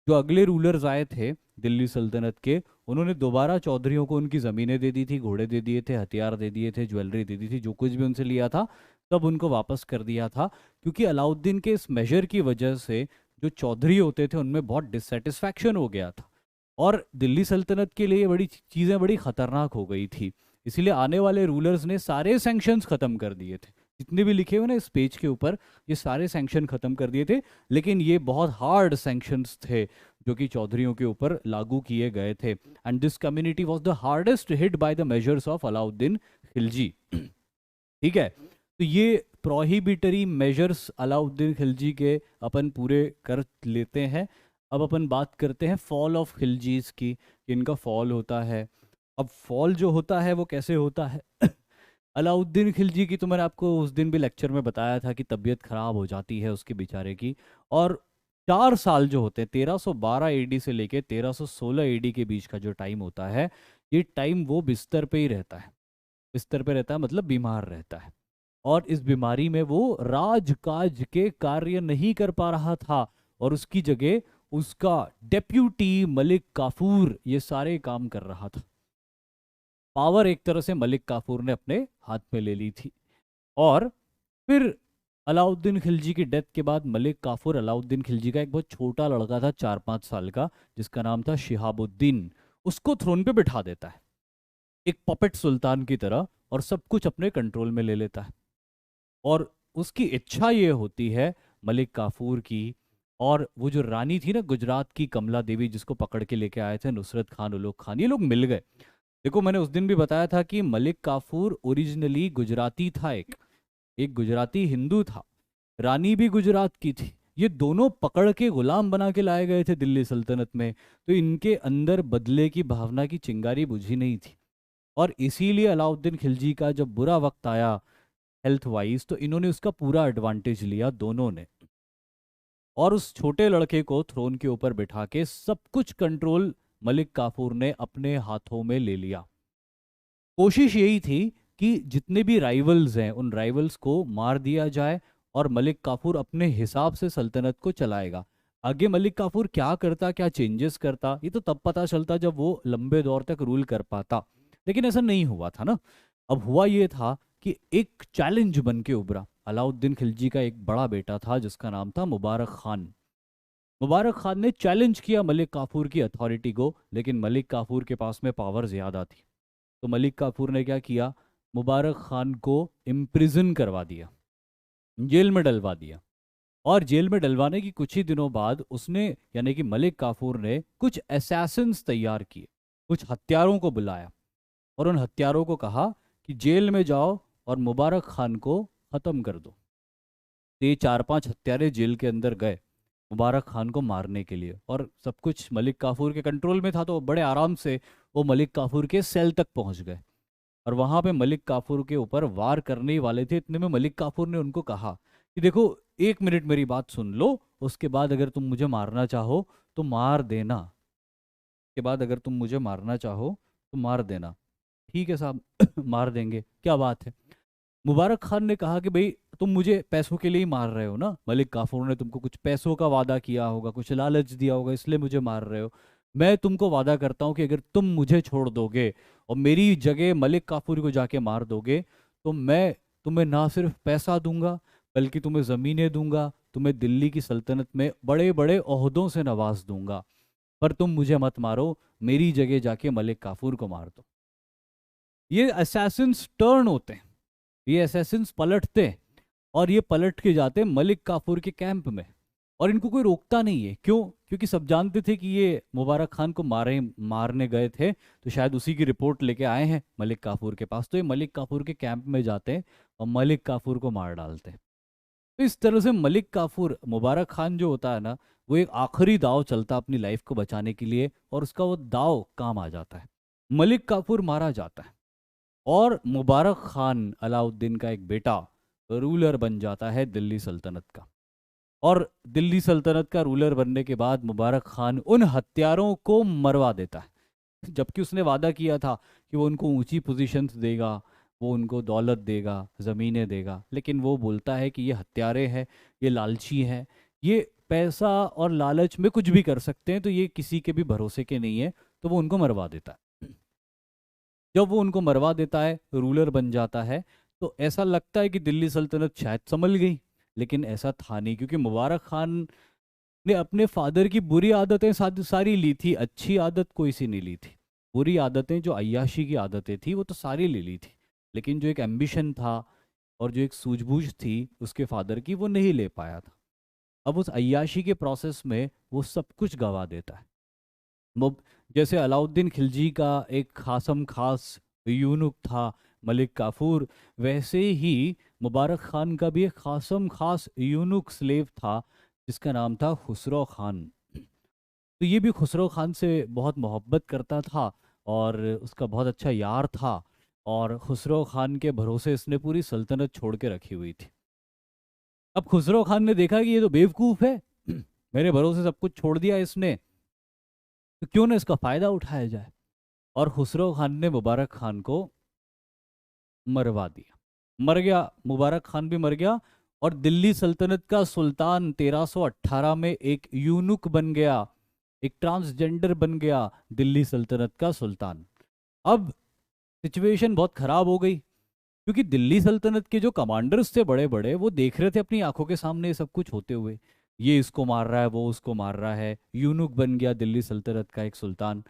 S1: जो अगले रूलर्स आए थे दिल्ली सल्तनत के, उन्होंने दोबारा चौधरियों को उनकी ज़मीनें दे दी थी, घोड़े दे दिए थे, हथियार दे दिए थे, ज्वेलरी दे दी थी, जो कुछ भी उनसे लिया था सब उनको वापस कर दिया था। क्योंकि अलाउद्दीन के इस मेजर की वजह से जो चौधरी होते थे उनमें बहुत डिससेटिस्फैक्शन हो गया था, और दिल्ली सल्तनत के लिए बड़ी चीज़ें बड़ी खतरनाक हो गई थी। इसीलिए आने वाले रूलर्स ने सारे सैंक्शंस खत्म कर दिए थे, जितने भी लिखे हुए ना इस पेज के ऊपर, ये सारे सैंक्शन खत्म कर दिए थे। लेकिन ये बहुत हार्ड सैंक्शंस थे जो कि चौधरियों के ऊपर लागू किए गए थे। And this community was the hardest hit by the measures of Alauddin Khilji. ठीक है, तो ये प्रोहिबिटरी मेजर्स अलाउद्दीन खिलजी के अपन पूरे कर लेते हैं। अब अपन बात करते हैं फॉल ऑफ खिलजीज की, इनका फॉल होता है। अब फॉल जो होता है वो कैसे होता है अलाउद्दीन खिलजी की तो मैंने आपको उस दिन भी लेक्चर में बताया था कि तबीयत खराब हो जाती है उसके बेचारे की। और 4 साल जो होते हैं 1312 एडी से लेके 1316 एडी के बीच का जो टाइम होता है, ये टाइम वो बिस्तर पे ही रहता है। बिस्तर पे रहता है मतलब बीमार रहता है। और इस बीमारी में वो राजकाज के कार्य नहीं कर पा रहा था, और उसकी जगह उसका डेप्यूटी मलिक काफूर ये सारे काम कर रहा था। पावर एक तरह से मलिक काफूर ने अपने हाथ में ले ली थी। और फिर अलाउद्दीन खिलजी की डेथ के बाद मलिक काफूर अलाउद्दीन खिलजी का एक बहुत छोटा लड़का था 4-5 साल का, जिसका नाम था शिहाबुद्दीन, उसको थ्रोन पे बिठा देता है एक पपेट सुल्तान की तरह, और सब कुछ अपने कंट्रोल में ले लेता है। और उसकी इच्छा ये होती है मलिक काफूर की, और वो जो रानी थी ना गुजरात की कमला देवी, जिसको पकड़ के लेके आए थे नुसरत खान उलुग खान, ये लोग मिल गए। देखो मैंने उस दिन भी बताया था कि मलिक काफूर ओरिजिनली गुजराती था, एक एक गुजराती हिंदू था, रानी भी गुजरात की थी। ये दोनों पकड़ के गुलाम बना के लाए गए थे दिल्ली सल्तनत में, तो इनके अंदर बदले की भावना की चिंगारी बुझी नहीं थी। और इसीलिए अलाउद्दीन खिलजी का जब बुरा वक्त आया हेल्थ वाइज, तो इन्होंने उसका पूरा एडवांटेज लिया दोनों ने, और उस छोटे लड़के को थ्रोन के ऊपर बिठा के सब कुछ कंट्रोल मलिक काफूर ने अपने हाथों में ले लिया। कोशिश यही थी कि जितने भी राइवल्स हैं उन राइवल्स को मार दिया जाए, और मलिक काफूर अपने हिसाब से सल्तनत को चलाएगा। आगे मलिक काफूर क्या करता, क्या चेंजेस करता, ये तो तब पता चलता जब वो लंबे दौर तक रूल कर पाता। लेकिन ऐसा नहीं हुआ था ना। अब हुआ ये था कि एक चैलेंज बन के उभरा। अलाउद्दीन खिलजी का एक बड़ा बेटा था जिसका नाम था मुबारक खान। मुबारक खान ने चैलेंज किया मलिक काफूर की अथॉरिटी को, लेकिन मलिक काफूर के पास में पावर ज्यादा थी। तो मलिक काफूर ने क्या किया, मुबारक खान को इम्प्रिजन करवा दिया, जेल में डलवा दिया। और जेल में डलवाने की कुछ ही दिनों बाद उसने, यानी कि मलिक काफूर ने कुछ असैसिन्स तैयार किए, कुछ हत्यारों को बुलाया, और उन हत्यारों को कहा कि जेल में जाओ और मुबारक खान को खत्म कर दो। तो ये 4-5 हत्यारे जेल के अंदर गए मुबारक खान को मारने के लिए, और सब कुछ मलिक काफूर के कंट्रोल में था, तो बड़े आराम से वो मलिक काफूर के सेल तक पहुंच गए। और वहां पे मलिक काफूर के ऊपर वार करने ही वाले थे, इतने में मलिक काफूर ने उनको कहा कि देखो 1 मिनट मेरी बात सुन लो, उसके बाद अगर तुम मुझे मारना चाहो तो मार देना, के बाद अगर तुम मुझे मारना चाहो तो मार देना। ठीक है साहब मार देंगे, क्या बात है। मुबारक खान ने कहा कि भाई तुम मुझे पैसों के लिए ही मार रहे हो ना, मलिक काफूर ने तुमको कुछ पैसों का वादा किया होगा, कुछ लालच दिया होगा, इसलिए मुझे मार रहे हो। मैं तुमको वादा करता हूं कि अगर तुम मुझे छोड़ दोगे और मेरी जगह मलिक काफूर को जाके मार दोगे, तो मैं तुम्हें ना सिर्फ पैसा दूंगा, बल्कि तुम्हें ज़मीनें दूंगा, तुम्हें दिल्ली की सल्तनत में बड़े बड़े ओहदों से नवाज दूंगा। पर तुम मुझे मत मारो, मेरी जगह जाके मलिक काफूर को मार दो। ये असैसिन्स टर्न होते हैं, ये असैसिन्स पलटते हैं, और ये पलट के जाते हैं मलिक काफूर के कैंप में। और इनको कोई रोकता नहीं है, क्यों? क्योंकि सब जानते थे कि ये मुबारक खान को मारने गए थे, तो शायद उसी की रिपोर्ट लेके आए हैं मलिक काफूर के पास, तो ये मलिक काफूर के कैंप में जाते हैं और मलिक काफूर को मार डालते हैं। तो इस तरह से मलिक काफूर, मुबारक खान जो होता है ना, वो एक आखिरी दाव चलता अपनी लाइफ को बचाने के लिए, और उसका वो दाव काम आ जाता है। मलिक काफूर मारा जाता है, और मुबारक खान अलाउद्दीन का एक बेटा रूलर बन जाता है दिल्ली सल्तनत का। और दिल्ली सल्तनत का रूलर बनने के बाद मुबारक खान उन हत्यारों को मरवा देता है, जबकि उसने वादा किया था कि वो उनको ऊंची पोजीशंस देगा, वो उनको दौलत देगा, ज़मीनें देगा। लेकिन वो बोलता है कि ये हत्यारे हैं, ये लालची हैं, ये पैसा और लालच में कुछ भी कर सकते हैं, तो ये किसी के भी भरोसे के नहीं है। तो वो उनको मरवा देता है। जब वो उनको मरवा देता है, रूलर बन जाता है, तो ऐसा लगता है कि दिल्ली सल्तनत शायद संभल गई। लेकिन ऐसा था नहीं, क्योंकि मुबारक खान ने अपने फादर की बुरी आदतें सारी ली थी, अच्छी आदत कोई सी नहीं ली थी। बुरी आदतें जो अय्याशी की आदतें थी वो तो सारी ले ली थी, लेकिन जो एक एम्बिशन था और जो एक सूझबूझ थी उसके फादर की, वो नहीं ले पाया था। अब उस अय्याशी के प्रोसेस में वो सब कुछ गवा देता है। मुब जैसे अलाउद्दीन खिलजी का एक खासम खास यूनुक था मलिक काफूर, वैसे ही मुबारक खान का भी एक खासम खास यूनुक स्लेव था जिसका नाम था खुसरो खान। तो ये भी खुसरो खान से बहुत मोहब्बत करता था और उसका बहुत अच्छा यार था। और खुसरो खान के भरोसे इसने पूरी सल्तनत छोड़ के रखी हुई थी। अब खुसरो खान ने देखा कि ये तो बेवकूफ़ है, मेरे भरोसे सब कुछ छोड़ दिया इसने, तो क्यों ना इसका फ़ायदा उठाया जाए। और खुसरो खान ने मुबारक खान को मरवा दिया, मर गया, मुबारक खान भी मर गया। और दिल्ली सल्तनत का सुल्तान 1318 में एक यूनुक बन गया, एक ट्रांसजेंडर बन गया, दिल्ली सल्तनत का सुल्तान। अब सिचुएशन बहुत खराब हो गई, क्योंकि दिल्ली सल्तनत के जो कमांडर्स थे बड़े बड़े, वो देख रहे थे अपनी आंखों के सामने ये सब कुछ होते हुए, ये इसको मार रहा है, वो उसको मार रहा है, यूनुक बन गया दिल्ली सल्तनत का एक सुल्तान।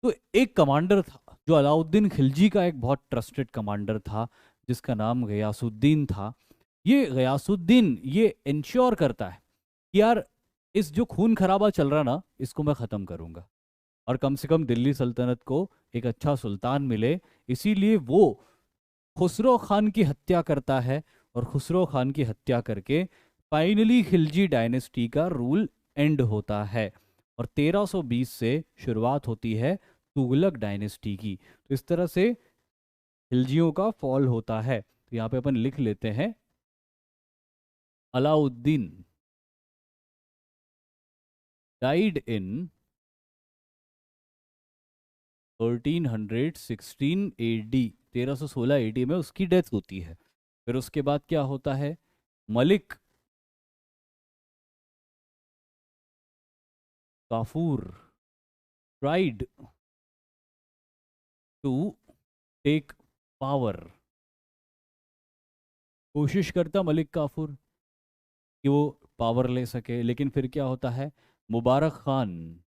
S1: तो एक कमांडर था जो अलाउद्दीन खिलजी का एक बहुत ट्रस्टेड कमांडर था, जिसका नाम गयासुद्दीन था। ये गयासुद्दीन ये इंश्योर करता है कि यार इस जो खून खराबा चल रहा ना, इसको मैं ख़त्म करूंगा, और कम से कम दिल्ली सल्तनत को एक अच्छा सुल्तान मिले। इसीलिए वो खुसरो खान की हत्या करता है, और खुसरो खान की हत्या करके फाइनली खिलजी डायनेस्टी का रूल एंड होता है, और 1320 से शुरुआत होती है तुगलक डायनेस्टी की। तो इस तरह से खिलजियों का फॉल होता है। तो यहाँ पे अपन लिख लेते हैं, Alauddin died in 1316 AD, 1316 AD में उसकी डेथ होती है। फिर उसके बाद क्या होता है, Malik Kafur tried to take power, कोशिश करता मलिक काफूर कि वो पावर ले सके, लेकिन फिर क्या होता है, मुबारक खान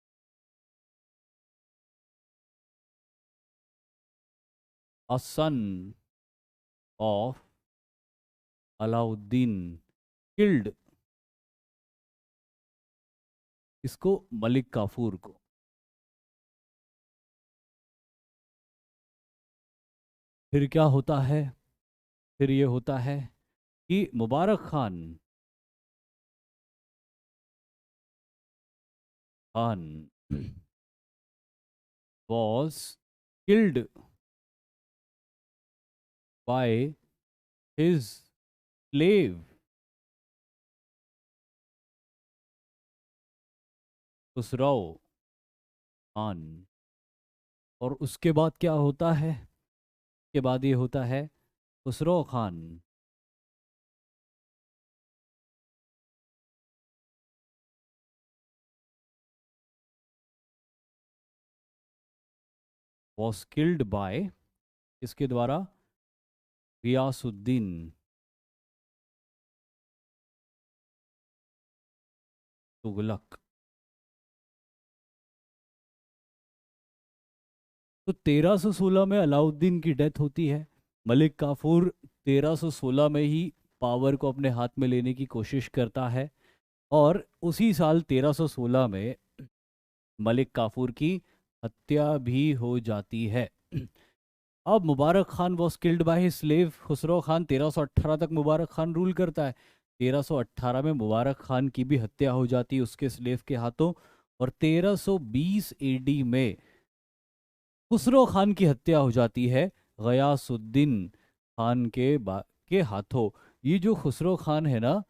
S1: अ सन ऑफ अलाउद्दीन किल्ड इसको, मलिक काफूर को। फिर क्या होता है, फिर ये होता है कि मुबारक Khan was killed by his slave Khusro Khan. और उसके बाद क्या होता है, के बाद ये होता है, Khusro Khan was killed by, इसके द्वारा, गियासुद्दीन तुगलक। तो 1316 में अलाउद्दीन की डेथ होती है। मलिक काफूर 1316 में ही पावर को अपने हाथ में लेने की कोशिश करता है, और उसी साल 1316 में मलिक काफूर की हत्या भी हो जाती है। अब Mubarak Khan was killed by his slave Khusro Khan, 1318 तक मुबारक खान रूल करता है। 1318 में मुबारक खान की भी हत्या हो जाती है उसके स्लेव के हाथों। और 1320 AD में खुसरो खान की हत्या हो जाती है गयासुद्दीन खान के हाथों। ये जो खुसरो खान है ना,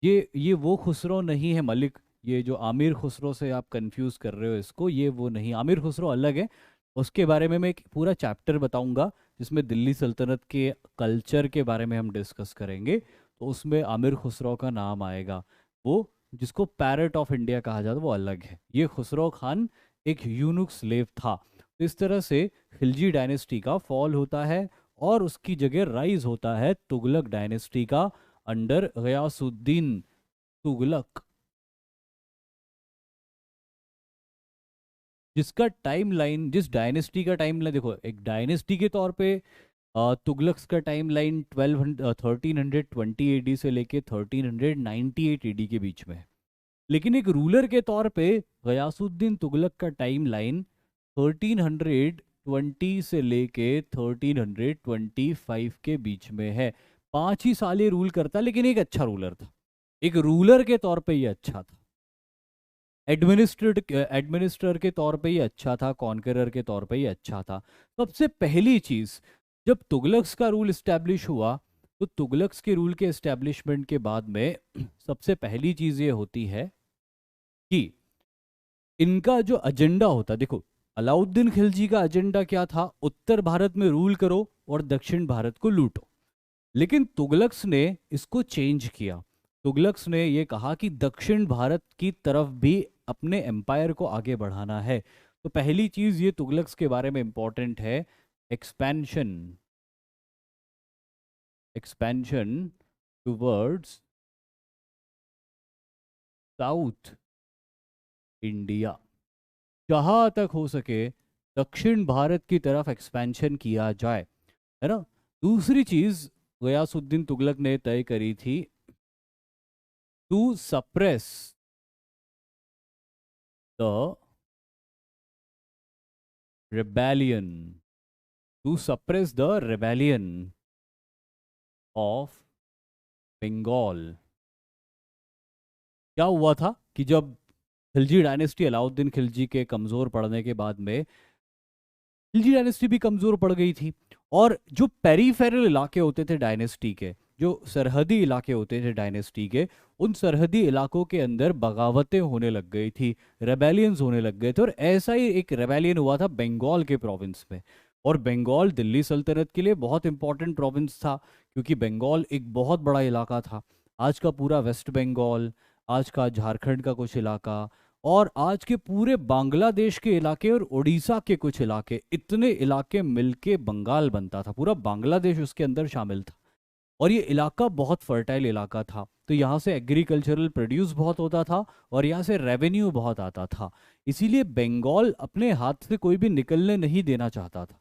S1: ये वो खुसरो नहीं है मलिक, ये जो आमिर खुसरो से आप कंफ्यूज कर रहे हो इसको, ये वो नहीं, आमिर खुसरो अलग है। उसके बारे में मैं एक पूरा चैप्टर बताऊंगा, जिसमें दिल्ली सल्तनत के कल्चर के बारे में हम डिस्कस करेंगे, तो उसमें आमिर खुसरो का नाम आएगा। वो जिसको पैरट ऑफ इंडिया कहा जाता है वो अलग है, ये खुसरो खान एक यूनुक स्लेव था। तो इस तरह से खिलजी डायनेस्टी का फॉल होता है, और उसकी जगह राइज होता है तुगलक डायनेस्टी का, अंडर गयासुद्दीन तुगलक, जिसका टाइमलाइन, जिस डायनेस्टी का टाइमलाइन देखो, एक डायनेस्टी के तौर पे तुगलक्स का टाइमलाइन 1320 AD से लेके 1398 AD के बीच में है। लेकिन एक रूलर के तौर पे गयासुद्दीन तुगलक का टाइमलाइन 1320 से लेके 1325 के बीच में है। 5 ही साल ये रूल करता, लेकिन एक अच्छा रूलर था, एक रूलर के तौर पे ये अच्छा था, एडमिनिस्ट्रेटर के तौर पे ये अच्छा था, कॉन्करर के तौर पे ये अच्छा था। सबसे पहली चीज, जब तुगलक्स का रूल इस्टेब्लिश हुआ, तो तुगलक्स के रूल के इस्टेब्लिशमेंट के बाद में सबसे पहली चीज ये होती है कि इनका जो एजेंडा होता, देखो अलाउद्दीन खिलजी का एजेंडा क्या था, उत्तर भारत में रूल करो और दक्षिण भारत को लूटो। लेकिन तुगलक्स ने इसको चेंज किया। तुगलक्स ने ये कहा कि दक्षिण भारत की तरफ भी अपने एम्पायर को आगे बढ़ाना है। तो पहली चीज ये तुगलक्स के बारे में इंपॉर्टेंट है, expansion, expansion towards south India. जहां तक हो सके दक्षिण भारत की तरफ एक्सपेंशन किया जाए, है ना। दूसरी चीज गयासुद्दीन तुगलक ने तय करी थी, to suppress the rebellion, to suppress the rebellion of Bengal. क्या हुआ था कि जब खिलजी डायनेस्टी, अलाउद्दीन खिलजी के कमजोर पड़ने के बाद में खिलजी डायनेस्टी भी कमजोर पड़ गई थी, और जो पेरीफेरल इलाके होते थे डायनेस्टी के, जो सरहदी इलाके होते थे डायनेस्टी के, उन सरहदी इलाकों के अंदर बगावतें होने लग गई थी, रेबेलियंस होने लग गए थे। और ऐसा ही एक रेबेलियन हुआ था बंगाल के प्रोविंस में। और बंगाल दिल्ली सल्तनत के लिए बहुत इंपॉर्टेंट प्रोविंस था, क्योंकि बंगाल एक बहुत बड़ा इलाका था। आज का पूरा वेस्ट बंगाल, आज का झारखंड का कुछ इलाका, और आज के पूरे बांग्लादेश के इलाके और उड़ीसा के कुछ इलाके, इतने इलाके मिलके बंगाल बनता था। पूरा बांग्लादेश उसके अंदर शामिल था। और ये इलाका बहुत फर्टाइल इलाका था, तो यहाँ से एग्रीकल्चरल प्रोड्यूस बहुत होता था और यहाँ से रेवेन्यू बहुत आता था। इसीलिए बंगाल अपने हाथ से कोई भी निकलने नहीं देना चाहता था।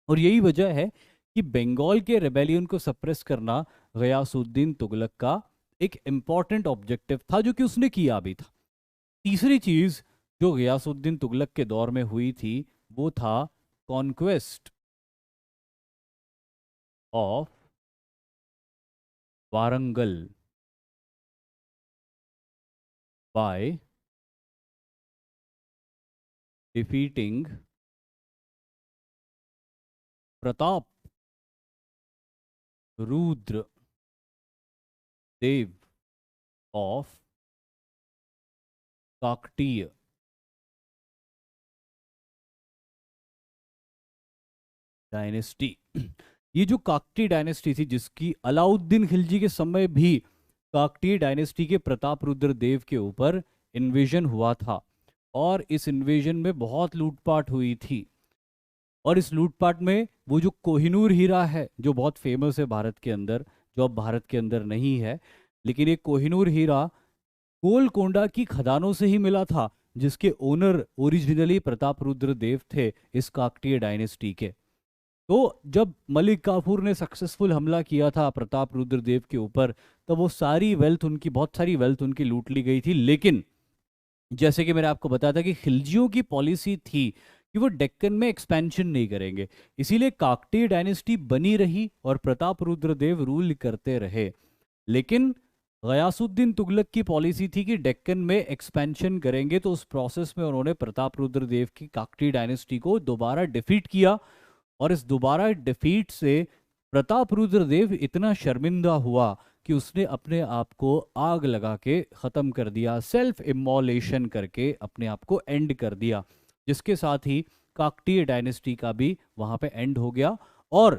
S1: और यही वजह है कि बंगाल के रेबेलियन को सप्रेस करना गयासुद्दीन तुगलक का एक इंपॉर्टेंट ऑब्जेक्टिव था, जो कि उसने किया भी था। तीसरी चीज जो गयासुद्दीन तुगलक के दौर में हुई थी, वो था conquest of Warangal by defeating Pratap Rudra Dev of Kakatiya dynasty. ये जो काकटी डायनेस्टी थी, जिसकी अलाउद्दीन खिलजी के समय भी काकटी डायनेस्टी के प्रताप रुद्र देव के ऊपर इन्वेजन हुआ था, और इस इन्वेजन में बहुत लूटपाट हुई थी। और इस लूटपाट में वो जो कोहिनूर हीरा है, जो बहुत फेमस है भारत के अंदर, जो अब भारत के अंदर नहीं है, लेकिन ये कोहिनूर हीरा गोलकोंडा की खदानों से ही मिला था, जिसके ओनर ओरिजिनली प्रताप रुद्र देव थे इस काकतीय डायनेस्टी के। तो जब मलिक काफूर ने सक्सेसफुल हमला किया था प्रताप रुद्र देव के ऊपर, तब वो सारी वेल्थ उनकी, बहुत सारी वेल्थ उनकी लूट ली गई थी। लेकिन जैसे कि मैंने आपको बताया था कि खिलजियों की पॉलिसी थी कि वो डेक्कन में एक्सपेंशन नहीं करेंगे, इसीलिए काकतीय डायनेस्टी बनी रही और प्रताप रुद्र देव रूल करते रहे। लेकिन गयासुद्दीन तुगलक की पॉलिसी थी कि डेक्कन में एक्सपेंशन करेंगे, तो उस प्रोसेस में उन्होंने प्रताप रुद्र देव की काकतीय डायनेस्टी को दोबारा डिफीट किया। और इस दोबारा डिफीट से प्रताप रुद्र देव इतना शर्मिंदा हुआ कि उसने अपने आप को आग लगा के ख़त्म कर दिया, सेल्फ इमोलेशन करके अपने आप को एंड कर दिया, जिसके साथ ही काकतीय डायनेस्टी का भी वहाँ पे एंड हो गया। और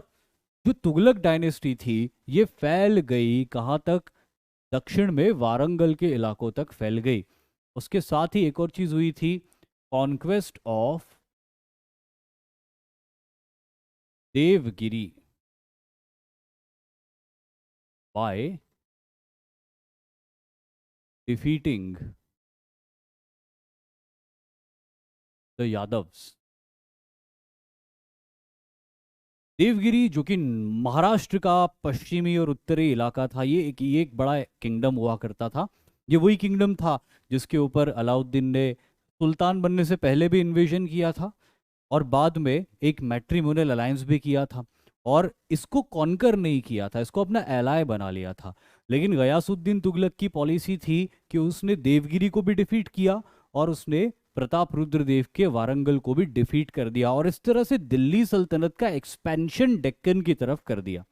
S1: जो तुगलक डायनेस्टी थी, ये फैल गई कहाँ तक, दक्षिण में वारंगल के इलाकों तक फैल गई। उसके साथ ही एक और चीज़ हुई थी, conquest of Devagiri by defeating the Yadavs. Devagiri जो कि महाराष्ट्र का पश्चिमी और उत्तरी इलाका था, ये एक बड़ा किंगडम हुआ करता था। ये वही किंगडम था जिसके ऊपर अलाउद्दीन ने सुल्तान बनने से पहले भी इन्वेजन किया था, और बाद में एक मैट्रिमोनियल अलायंस भी किया था। और इसको कॉन्कर नहीं किया था, इसको अपना एलाय बना लिया था। लेकिन गयासुद्दीन तुगलक की पॉलिसी थी कि उसने देवगिरी को भी डिफीट किया और उसने प्रताप रुद्र देव के वारंगल को भी डिफीट कर दिया और इस तरह से दिल्ली सल्तनत का एक्सपेंशन डेक्कन की तरफ कर दिया।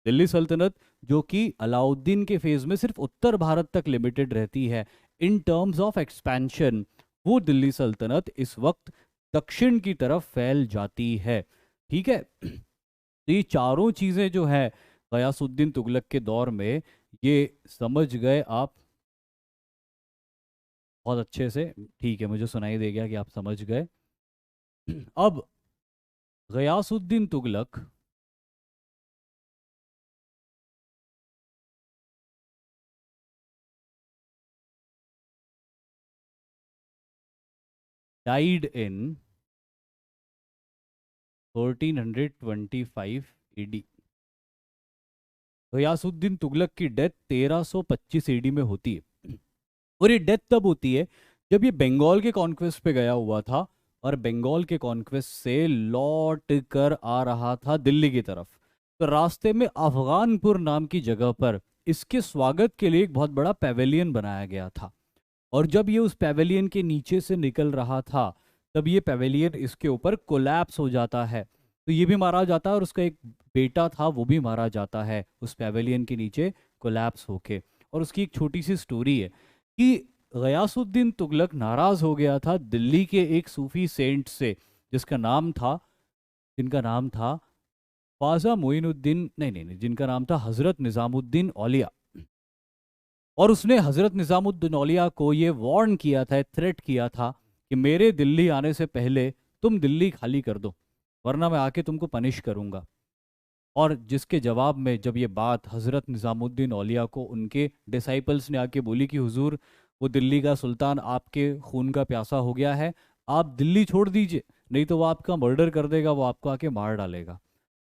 S1: दिल्ली सल्तनत जो कि अलाउद्दीन के फेज में सिर्फ उत्तर भारत तक लिमिटेड रहती है, इन टर्म्स ऑफ एक्सपेंशन वो दिल्ली सल्तनत इस वक्त दक्षिण की तरफ फैल जाती है। ठीक है, तो ये चारों चीजें जो है गयासुद्दीन तुगलक के दौर में, ये समझ गए आप बहुत अच्छे से। ठीक है, मुझे सुनाई दे गया कि आप समझ गए। अब Ghiyasuddin Tughlaq died in 1425 AD। Ghiyasuddin Tughlaq की डेथ 1325 AD में होती है। और ये डेथ तब होती है जब ये बंगाल के कॉन्क्वेस्ट पे गया हुआ था और बंगाल के कॉन्क्वेस्ट से लौट कर आ रहा था दिल्ली की तरफ। तो रास्ते में अफगानपुर नाम की जगह पर इसके स्वागत के लिए एक बहुत बड़ा पेवेलियन बनाया गया था। और जब ये उस पेवेलियन के नीचे से निकल रहा था तब ये पेवेलियन इसके ऊपर कोलैप्स हो जाता है। तो ये भी मारा जाता है और उसका एक बेटा था वो भी मारा जाता है उस पेवेलियन के नीचे कोलैप्स होके। और उसकी एक छोटी सी स्टोरी है कि गयासुद्दीन तुगलक नाराज हो गया था दिल्ली के एक सूफी सेंट से जिनका नाम था ख्वाजा मोइनुद्दीन, नहीं, जिनका नाम था हजरत निजामुद्दीन औलिया। और उसने हजरत निजामुद्दीन औलिया को ये वार्न किया था, थ्रेट किया था कि मेरे दिल्ली आने से पहले तुम दिल्ली खाली कर दो वरना मैं आके तुमको पनिश करूंगा। और जिसके जवाब में जब ये बात हजरत निजामुद्दीन औलिया को उनके डिसाइपल्स ने आके बोली कि हुजूर वो दिल्ली का सुल्तान आपके खून का प्यासा हो गया है, आप दिल्ली छोड़ दीजिए नहीं तो वो आपका मर्डर कर देगा, वो आपको आके मार डालेगा।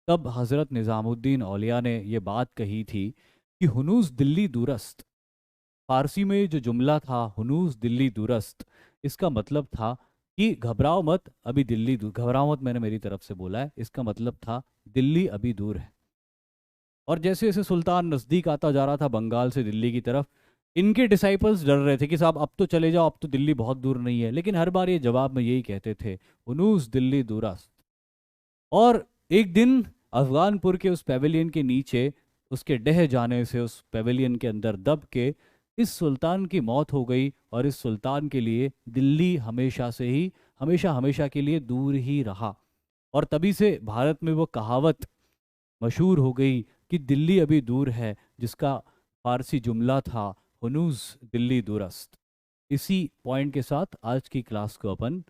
S1: तब हजरत निजामुद्दीन औलिया ने ये बात कही थी कि हुनूस दिल्ली दूरस्त। फारसी में जो जुमला था हुनूस दिल्ली दूरस्त, इसका मतलब था कि घबराओ मत, अभी दिल्ली दूर, घबराओ मत मैंने मेरी तरफ से बोला है, इसका मतलब था दिल्ली अभी दूर है। और जैसे जैसे सुल्तान नज़दीक आता जा रहा था बंगाल से दिल्ली की तरफ, इनके डिसाइपल्स डर रहे थे कि साहब अब तो चले जाओ, अब तो दिल्ली बहुत दूर नहीं है। लेकिन हर बार ये जवाब में यही कहते थे, हुनूस दिल्ली दूरस्त। और एक दिन अफगानपुर के उस पेवेलियन के नीचे उसके ढह जाने से, उस पेवेलियन के अंदर दब के इस सुल्तान की मौत हो गई। और इस सुल्तान के लिए दिल्ली हमेशा से ही, हमेशा हमेशा के लिए दूर ही रहा। और तभी से भारत में वो कहावत मशहूर हो गई कि दिल्ली अभी दूर है, जिसका फारसी जुमला था हुनूस दिल्ली दूरस्त। इसी पॉइंट के साथ आज की क्लास को अपन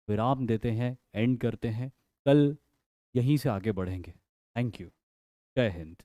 S1: विराम देते हैं, एंड करते हैं। कल यहीं से आगे बढ़ेंगे। Thank you. जय हिंद।